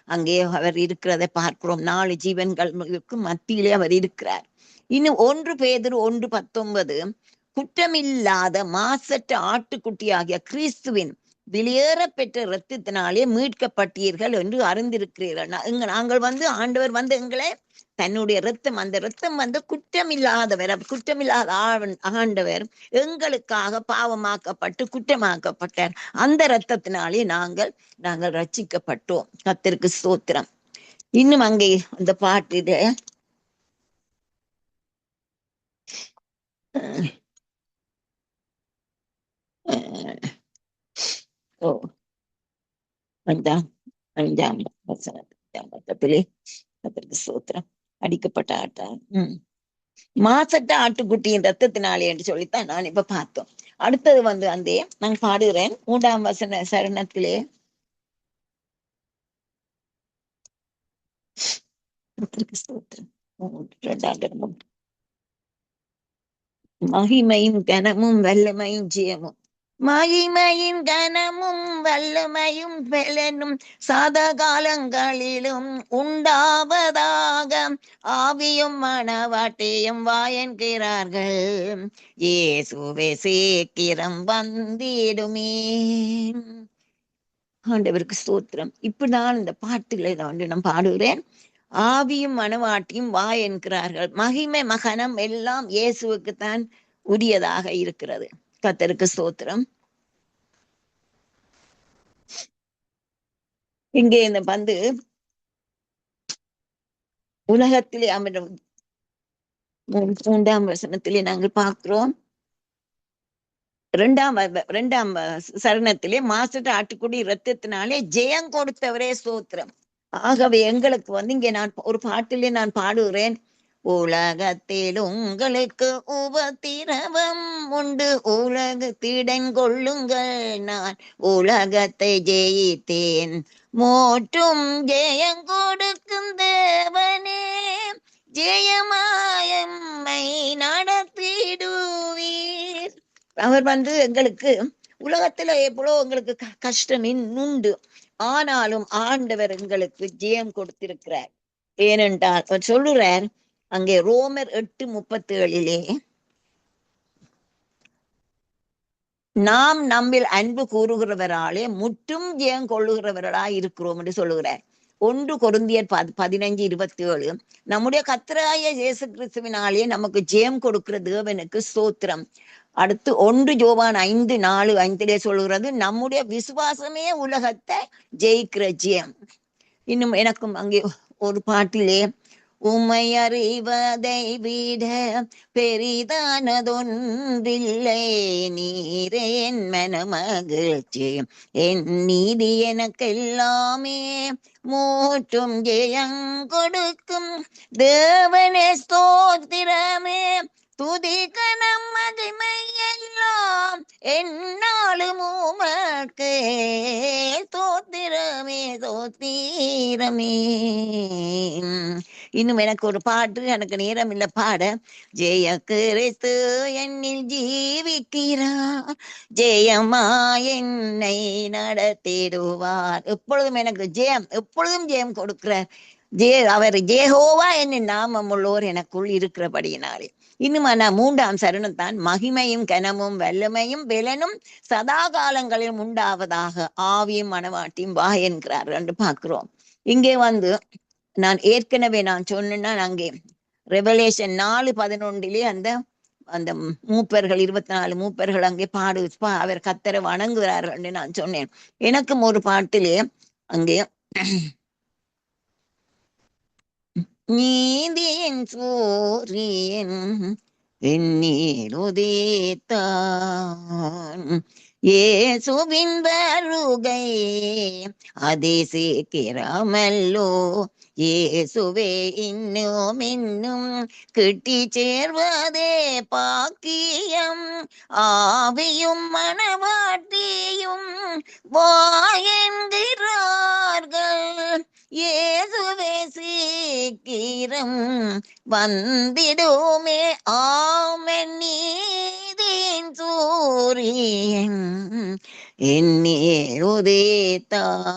அங்கே அவர் இருக்கிறதை பார்க்கிறோம். 4 ஜீவன்களுக்கு மத்தியிலே அவர் இருக்கிறார். இன்னும் 1 பேதுரு 1:19 குற்றமில்லாத மாசற்ற ஆட்டுக்குட்டியாகிய கிறிஸ்துவின் வெளியேற பெற்ற இரத்தத்தினாலே மீட்கப்பட்டீர்கள் என்று அறிந்திருக்கிறீர்கள். நாங்கள் ஆண்டவர் எங்களை தன்னுடைய இரத்தம், அந்த இரத்தம் குற்றமில்லாதவர், குற்றமில்லாத ஆண்டவர் எங்களுக்காக பாவமாக்கப்பட்டு குற்றமாக்கப்பட்டார். அந்த இரத்தத்தினாலே நாங்கள் ரட்சிக்கப்பட்டோம். கர்த்தருக்கு ஸ்தோத்திரம். இன்னும் அங்கே அந்த பாட்டில அஞ்சாம் வசனத்திலே கர்த்தருக்கு ஸ்தோத்திரம், அடிக்கப்பட்ட ஆட்டா மாசற்ற ஆட்டுக்குட்டியின் ரத்தத்தினாலே என்று சொல்லித்தான் நான் இப்ப பார்த்தோம். அடுத்தது அந்த நான் பாடுகிறேன் 3ஆம் வசன சரணத்திலே, மகிமையும் கனமும் வல்லமையும் ஜெயமும், மகிமையின் கனமும் வல்லமையும் பெலனும் சதா காலங்களிலும் உண்டாவதாக, ஆவியும் மனவாட்டியும் வாயன்கிறார்கள், இயேசுவே சீக்கிரம் வந்திடுமே. ஆண்டவருக்கு ஸ்தோத்திரம். இப்படிதான் இந்த பாட்டுகளை நான் பாடுகிறேன். ஆவியும் மனவாட்டியும் வா என்கிறார்கள். மகிமை மகனம் எல்லாம் இயேசுவுக்குத்தான் உரியதாக இருக்கிறது. கர்த்தருக்கு ஸ்தோத்திரம். இங்கே இந்த வந்து உலகத்திலே அமரும் 3ஆம் வசனத்திலே நாங்கள் பார்க்கிறோம். 2ஆம் சரணத்திலே மாசற்ற ஆட்டுக்குடி இரத்தத்தினாலே ஜெயம் கொடுத்தவரே ஸ்தோத்திரம். ஆகவே எங்களுக்கு வந்து இங்கே நான் ஒரு பாட்டிலே நான் பாடுகிறேன். உலகத்தில் உங்களுக்கு உபத்திரவம் உண்டு, உலகத்திடன் கொள்ளுங்கள், நான் உலகத்தை ஜெயித்தேன், மோற்றும் ஜெயம் கொடுக்கும் தேவனே, ஜெயமாயம்மை நடத்திடுவீர். அவர் வந்து எங்களுக்கு உலகத்துல எவ்வளோ எங்களுக்கு கஷ்டம் உண்டு, ஆனாலும் ஆண்டவர் எங்களுக்கு ஜெயம் கொடுத்திருக்கிறார். ஏனென்றால் அவர் சொல்லுறார் அங்கே ரோமர் 8:37 நாம் நம்மில் அன்பு கூறுகிறவராலே முற்றும் ஜெயம் கொள்ளுகிறவர்களாய் இருக்கிறோம் என்று சொல்லுகிறார். 1 கொரிந்தியர் 15:27 நம்முடைய கர்த்தராகிய இயேசு கிறிஸ்துவினாலே நமக்கு ஜெயம் கொடுக்கிற தேவனுக்கு ஸ்தோத்திரம். அடுத்து 1 யோவான் 5:4-5 சொல்லுகிறது நம்முடைய விசுவாசமே உலகத்தை ஜெயிக்கிற ஜெயம். இன்னும் எனக்கும் அங்கே ஒரு பாட்டிலே உம்மை அறிவதை விட பெரிதானதொன்றில்லை, நீரே என் மனமகிழ்ச்சி, என் நீதி எனக்கெல்லாமே, மூற்றும் ஜெயம் கொடுக்கும் தேவனே ஸ்தோத்திரமே, துதி கனம் மகிமை எல்லாம் என்னாலும் உமக்கே, ஸ்தோத்திரமே ஸ்தோத்திரமே. இன்னும் எனக்கு ஒரு பாட்டு, எனக்கு நேரம் இல்லை பாட. ஜெய கிறிஸ்து என்னில் ஜீவிக்கிறார், ஜெயமா என்னை நடத்திடுவார். எப்பொழுதும் எனக்கு ஜெயம், எப்பொழுதும் ஜெயம் கொடுக்கிறார். அவர் ஜெகோவா என்னும் நாமம் உள்ளோர் எனக்குள் இருக்கிறபடியினாலே. இன்னும் நான் 3ஆம் சரணத்தான் மகிமையும் கனமும் வல்லமையும் பெலனும் சதா காலங்களிலும் உண்டாவதாக, ஆவியும் மனவாட்டியும் வா என்கிறார் என்று பார்க்கிறோம். இங்கே வந்து நான் ஏற்கனவே நான் சொன்னா அங்கே ரெவலேஷன் 4:11 அந்த மூப்பர்கள் 24 மூப்பர்கள் அங்கே அவர் கர்த்தரை வணங்குகிறார்கள் என்று நான் சொன்னேன். எனக்கும் ஒரு பாட்டிலே அங்கே நீதியின் சூரியன் எண்ணீர் உதித்தான், இயேசுவின் வருகை அதிசீக்கிரமல்லோ, இயேசுவே இன்னும் இன்னும் கிட்டி சேர்வதே பாக்கியம், ஆவியும் மனவாட்டியும் வாயென்கிறார்கள், இயேசுவே சீக்கிரம் வந்திடுமே, ஆமென். நீதியின் சூரியன் எண்ணீர் உதித்தான்,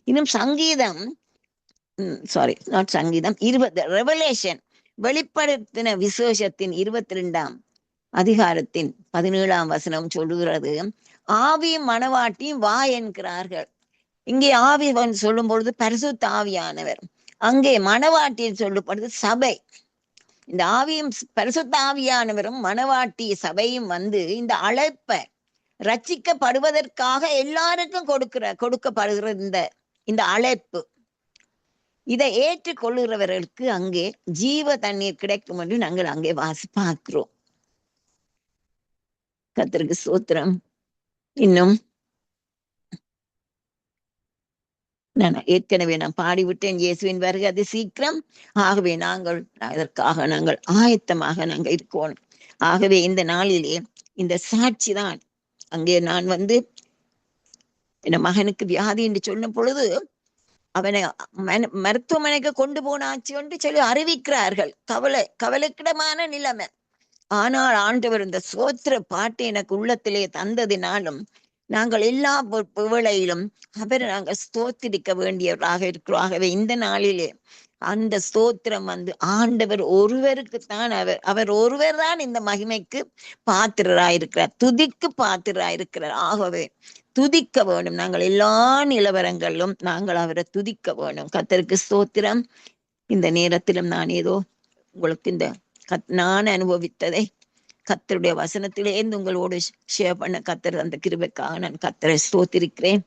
இன்னும் சங்கீதம் நாட் சங்கீதம் 20 ரெவலேஷன் வெளிப்படுத்தின விசேஷத்தின் 22ஆம் அதிகாரத்தின் 17ஆம் வசனம் சொல்லுகிறது, ஆவியும் மனவாட்டியும் வா என்கிறார்கள். இங்கே ஆவி சொல்லும் பொழுது பரிசுத்த ஆவியானவர், அங்கே மனவாட்டியில் சொல்லப்படுது சபை. இந்த ஆவியும் பரிசுத்த ஆவியானவரும் மனவாட்டி சபையும் வந்து இந்த அழைப்பை ரட்சிக்கப்படுவதற்காக எல்லாருக்கும் கொடுக்கப்படுகிற இந்த அழைப்பு, இதை ஏற்றுக்கொள்ளுகிறவர்களுக்கு அங்கே ஜீவ தண்ணீர் கிடைக்கும் என்று நாங்கள் அங்கே பார்க்கிறோம். கர்த்தருக்கு ஸ்தோத்திரம். இன்னும் நான் ஏற்கனவே பாடிவிட்டேன், இயேசுவின் வருகை அது சீக்கிரம். ஆகவே அதற்காக நாங்கள் ஆயத்தமாக நாங்கள் இருக்கோம். ஆகவே இந்த நாளிலே இந்த சாட்சி தான். அங்கே நான் வந்து என் மகனுக்கு வியாதி என்று சொன்ன பொழுது அவனை மருத்துவமனைக்கு கொண்டு போனாச்சு என்று சொல்லி அறிவிக்கிறார்கள். கவலைக்கிடமான நிலைமை. ஆனால் ஆண்டவர் இந்த ஸ்தோத்திர பாட்டு எனக்கு உள்ளத்திலே தந்ததினாலும் நாங்கள் எல்லா வேளையிலும் அவரை நாங்கள் ஸ்தோத்திரிக்க வேண்டியவராக இருக்கிறோம். ஆகவே இந்த நாளிலே அந்த ஸ்தோத்திரம் வந்து ஆண்டவர் ஒருவருக்குத்தான், அவர் ஒருவர் தான் இந்த மகிமைக்கு பாத்திரராயிருக்கிறார், துதிக்கு பாத்திரராயிருக்கிறார். ஆகவே துதிக்க வேணும். நாங்கள் எல்லா நிலவரங்களிலும் நாங்கள் அவரை துதிக்க வேணும். கர்த்தருக்கு ஸ்தோத்திரம். இந்த நேரத்திலும் நான் ஏதோ உங்களுக்கு நான் அனுபவித்ததை கர்த்தருடைய வசனத்திலேருந்து உங்களோடு ஷேர் பண்ண கர்த்தர் அந்த கிருபைக்காக நான் கர்த்தரை ஸ்தோத்திரிக்கிறேன்.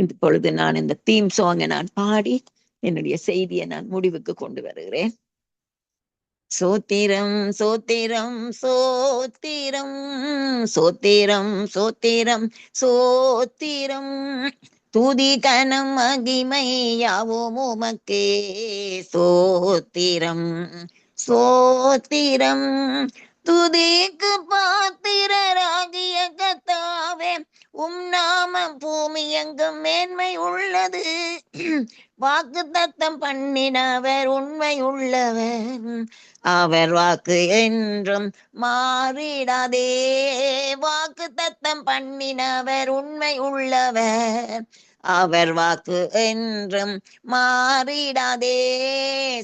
இப்பொழுது நான் இந்த தீம் சாங்கை நான் பாடி என்னுடைய செய்தியை நான் முடிவுக்கு கொண்டு வருகிறேன். சோத்திரம் சோத்திரம் சோத்திரம் சோத்திரம் சோத்திரம் சோத்திரம் துதி கனம் மகிமை யாவும் உமக்கே சோத்திரம் சோத்திரம் துதிக்கு பாத்திரராகிய கர்த்தாவே நாமம் பூமி எங்கும் மேன்மை உள்ளது. வாக்கு தத்தம் பண்ணினவர் உண்மை உள்ளவர், அவர் வாக்கு என்றும் மாறிடாதே. வாக்கு தத்தம் பண்ணினவர் உண்மை உள்ளவர், அவர் வாக்கு என்றும் மாறிடாதே.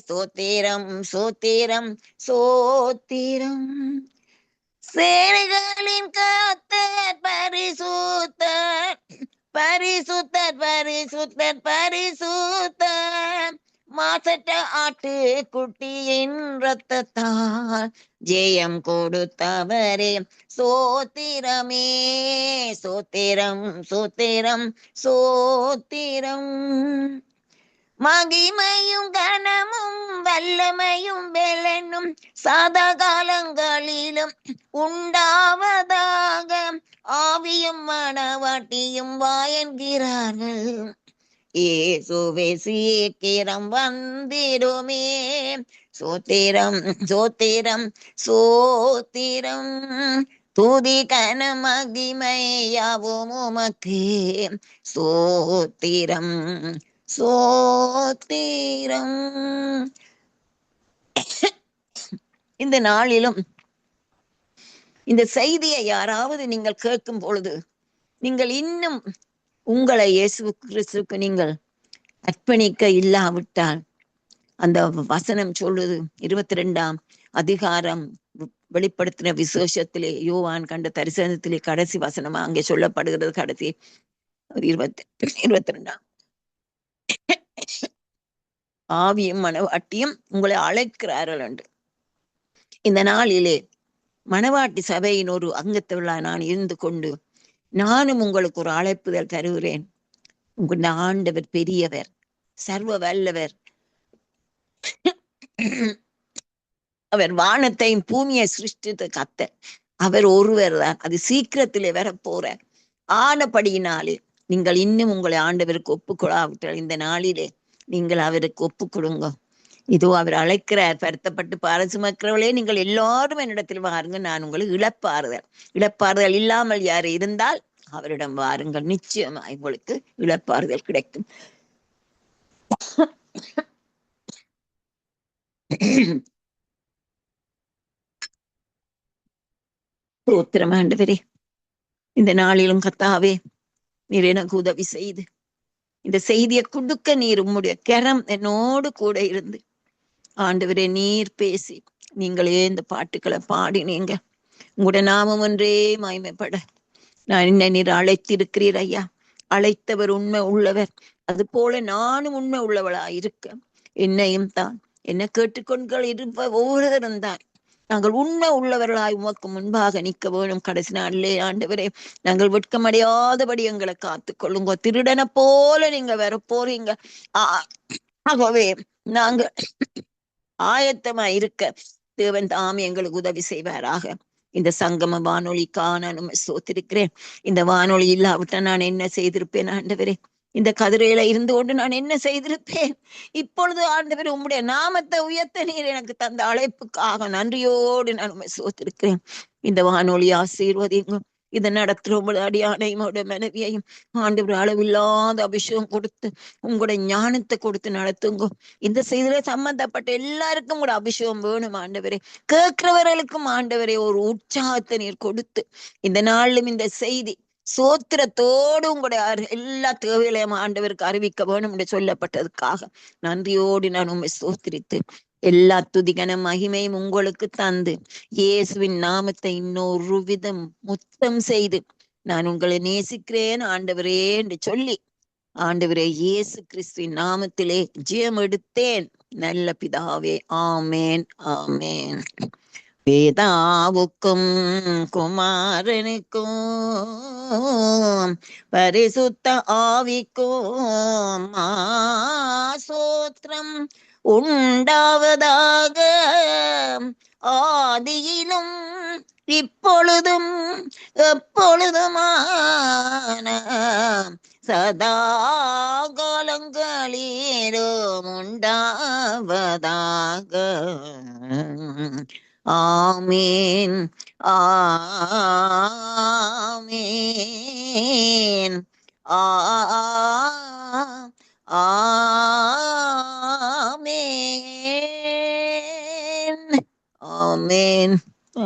சோத்திரம் சோத்திரம் சோத்திரம். சேனைகளின் கர்த்தர் பரிசுத்தர் பரிசுத்தர் பரிசுத்தர் பரிசுத்தர். மாசற்ற ஆட்டு குட்டியின் இரத்தத்தால் ஜெயம் கொடுத்தவரே சோத்திரமே. சோத்திரம் சோத்திரம் சோத்திரம். மகிமையும் கனமும் வல்லமையும் வெலனும் சாதா காலங்களிலும் உண்டாவதாக. ஆவியும் மணவாட்டியும் வாயன்கிறார்கள், இயேசுவே சீக்கிரம் வந்திடுமே. சோத்திரம் சோத்திரம் சோத்திரம். துதி கன மகிமை யாவும் உமக்கே சோத்திரம் சோத்திரம். இந்த நாளிலும் இந்த செய்தியை யாராவது நீங்கள் கேட்கும் பொழுது நீங்கள் இன்னும் உங்களை இயேசு கிறிஸ்துவுக்கு நீங்கள் அர்ப்பணிக்க இல்லாவிட்டால், அந்த வசனம் சொல்லுது 22ஆம் அதிகாரம் வெளிப்படுத்தின விசேஷத்திலே யோவான் கண்ட தரிசனத்திலே கடைசி வசனமா அங்கே சொல்லப்படுகிறது. கடைசி 22ஆம் ஆவியும் மணவாட்டியும் உங்களை அழைக்கிறார்கள் என்று. இந்த நாளிலே மணவாட்டி சபையின் ஒரு அங்கத்துள்ள நான் இருந்து கொண்டு நானும் உங்களுக்கு ஒரு அழைப்புதல் தருகிறேன். உங்கள் ஆண்டவர் பெரியவர், சர்வ வல்லவர். அவர் வானத்தையும் பூமியை சிருஷ்டித்த கர்த்தர். அவர் ஒருவர் தான். அது சீக்கிரத்திலே வர போற ஆனபடியினாலே நீங்கள் இன்னும் உங்களை ஆண்டவருக்கு ஒப்புக்கொள்ளாவிட்டால் இந்த நாளிலே நீங்கள் அவருக்கு ஒப்பு கொடுங்க. இதோ அவர் அழைக்கிறார். வருத்தப்பட்டு பார சுமக்கிறவர்களே நீங்கள் எல்லாரும் என்னிடத்தில் வாருங்க, நான் உங்களுக்கு இழப்பாறுதல் இல்லாமல் யார் இருந்தால் அவரிடம் வாருங்கள், நிச்சயமா உங்களுக்கு இழப்பாறுதல் கிடைக்கும். ஸ்தோத்திரம் ஆண்டவரே. இந்த நாளிலும் கர்த்தாவே நீர் எனக்கு உதவி செய்து இந்த செய்தியை கொடுக்க நீர் உம்முடைய கரம் என்னோடு கூட இருந்து ஆண்டவரே நீர் பேசி நீங்களே இந்த பாட்டுக்களை பாடினீங்க. உங்களுடைய நாமம் ஒன்றே மகிமைப்பட நான் என்ன நீர் அழைத்திருக்கிறீர் ஐயா. அழைத்தவர் உண்மை உள்ளவர், அது போல நானும் உண்மை உள்ளவளா இருக்க என்னையும் தான் என்ன கேட்டுக்கொண்டு இருப்ப ஒவ்வொருவரும் தான் நாங்கள் உண்மை உள்ளவர்களாய் உமக்கு முன்பாக நிற்க வேணும். கடைசி நாளிலே ஆண்டவரே நாங்கள் வெட்கமடையாதபடி எங்களை காத்து கொள்ளுங்க. திருடனை போல நீங்க வர போறீங்க. ஆகவே நாங்க ஆயத்தமா இருக்க தேவன் தாமே எங்களுக்கு உதவி செய்வாராக. இந்த சங்கம வானொலிக்காக நான் சோத்திருக்கிறேன். இந்த வானொலி இல்லாவிட்ட நான் என்ன செய்திருப்பேன் ஆண்டவரே? இந்த கதிரையில இருந்து கொண்டு நான் என்ன செய்திருப்பேன்? இப்பொழுது ஆண்டவர் உம்முடைய நாமத்தை உயர்த்த நீர் எனக்கு தந்த அழைப்புக்காக நன்றியோடு நான் சோத்திருக்கிறேன். இந்த வானொலி ஆசீர்வதிங்க. இதை நடத்துற உங்களுடைய அடியானையும் மனைவியையும் ஆண்டவர் அளவில்லாத அபிஷேகம் கொடுத்து உங்களுடைய ஞானத்தை கொடுத்து நடத்துங்க. இந்த செய்தியில சம்பந்தப்பட்ட எல்லாருக்கும் கூட அபிஷேகம் வேணும் ஆண்டவரே. கேட்கிறவர்களுக்கும் ஆண்டவரே ஒரு உற்சாகத்தை நீர் கொடுத்து இந்த நாளிலும் இந்த செய்தி சோத்திரத்தோடு உங்களுடைய எல்லா தேவைகளையும் ஆண்டவருக்கு அறிவிக்க வேணும் என்று சொல்லப்பட்டதுக்காக நன்றியோடு நான் உண்மை சோத்திரித்து எல்லா துதிகன மகிமையும் உங்களுக்கு தந்து இயேசுவின் நாமத்தை இன்னொரு விதம் முத்தம் செய்து நான் உங்களை நேசிக்கிறேன் ஆண்டவரே என்று சொல்லி, ஆண்டவரே இயேசு கிறிஸ்துவின் நாமத்திலே ஜெயம் எடுத்தேன் நல்ல பிதாவே. ஆமேன், ஆமேன். பிதாவுக்கும் குமாரனுக்கும் பரிசுத்த ஆவிக்கும் சோத்திரம் உண்டாவதாக, ஆதியிலும் இப்பொழுதும் எப்பொழுதுமான சதா காலங்களிலும் உண்டாவதாக. ஆமீன், ஆமீன், ஆமீன், ஆமீன்,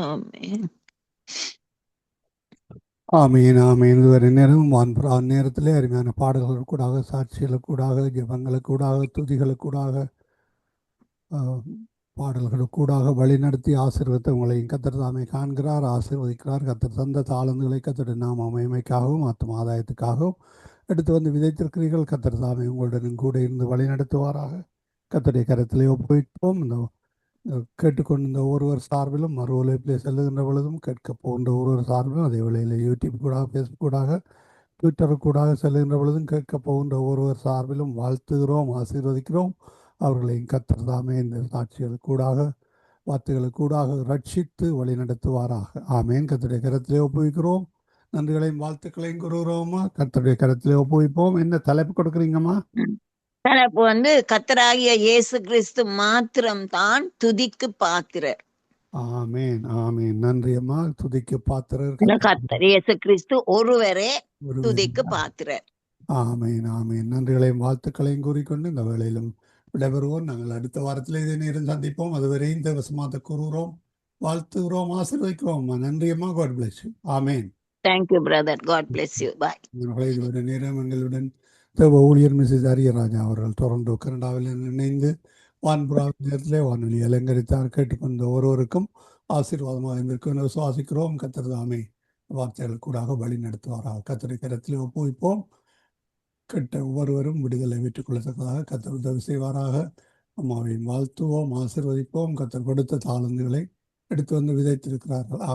ஆமீன். ஆமீன், ஆமீன். இதுவரை நேரம் வான்புறா நேரத்திலே அருமையான பாடல்கள் கூடாக, சாட்சிகளுக்கு கூடாக, ஜெபங்களுக்கு கூடாக, துதிகளுக்கு கூடாக, பாடல்களுக்கு கூடாக வழிநடத்தி ஆசீர்வத்தை உங்களையும் கத்தர் தாமே காண்கிறார், ஆசீர்வதிக்கிறார். கத்தர் தந்த தாளந்துகளை கத்தருடைய நாம மகிமைக்காகவும் ஆத்தும ஆதாயத்துக்காகவும் எடுத்து வந்து விதைத்திருக்கிறீர்கள். கத்தர் தாமே உங்களுடன் கூட இருந்து வழி நடத்துவாராக. கத்தருடைய கரத்திலே ஒப்புவிப்போம். இந்த கேட்டுக்கொண்டிருந்த ஒருவர் சார்பிலும் மறு உழைப்பிலே செல்லுகின்ற பொழுதும் கேட்க போகின்ற ஒருவர் சார்பிலும், அதே வேளையில் யூடியூப் கூடாக, ஃபேஸ்புக் கூடாக, ட்விட்டர் கூடாக செல்லுகின்ற பொழுதும் கேட்க போகின்ற ஒருவர் சார்பிலும் வாழ்த்துகிறோம், ஆசீர்வதிக்கிறோம். அவர்களையும் கத்தர் தாமே இந்த சாட்சிகளுக்கு கூடாக, வார்த்தைகளுக்கு கூடாக ரட்சித்து வழி நடத்துவாராக. ஆமேன். கத்தருடைய கரத்திலே ஒப்புவிக்கிறோம். நன்றிகளையும் வாழ்த்துக்களையும் கூறுகிறோமா. கத்தருடைய கரத்திலே ஒப்புவிப்போம். என்ன தலைப்பு கொடுக்குறீங்கம்மா? தலைப்பு வந்து கர்த்தராகிய இயேசு கிறிஸ்து மாத்திரம் தான் துதிக்கு பாத்திரர். ஆமேன், ஆமேன். நன்றி அம்மா. துதிக்கு பாத்திரர் கர்த்தர் இயேசு கிறிஸ்து ஒருவரே துதிக்கு பாத்திரர். ஆமேன், ஆமேன். நன்றிகளையும் வாழ்த்துக்களையும் கூறிக்கொண்டு இந்த வேளையிலும் விடைபெறுவோம். நாங்கள் அடுத்த வாரத்தில் இதே நேரம் சந்திப்போம். அதுவரை இந்த வசமாத்த கூறுகிறோம், வாழ்த்துகிறோம், ஆசீர்வதிக்கிறோம். நன்றி அம்மா. God bless you. Amen. Thank you brother. God bless you. Bye. இதுவரை நேரம் எங்களுடன் தேவ ஊழியர் மிஸ்ஸஸ் அரியராஜா அவர்கள் டொரண்டோ கனடாவில் இணைந்து வான்புறா நேரத்திலே வானொலி அலங்கரித்தார். கேட்டுக்கொண்ட ஒருவருக்கும் ஆசீர்வாதமாக இருந்திருக்கும் என்று விசுவாசிக்கிறோம். கத்தர் தாமே வார்த்தைகள் கூடாக வழி நடத்துவாராக. கத்தரை கரத்திலே ஒப்புவிப்போம். கெட்ட ஒவ்வொருவரும் விடுதலை பெற்றுக்கொள்ளத்தக்கதாக கத்தர் உதவி செய்வாராக. அம்மாவையும் வாழ்த்துவோம், ஆசீர்வதிப்போம். கத்தர் கொடுத்த தாளந்துகளை எடுத்து வந்து விதைத்திருக்கிறார்கள்.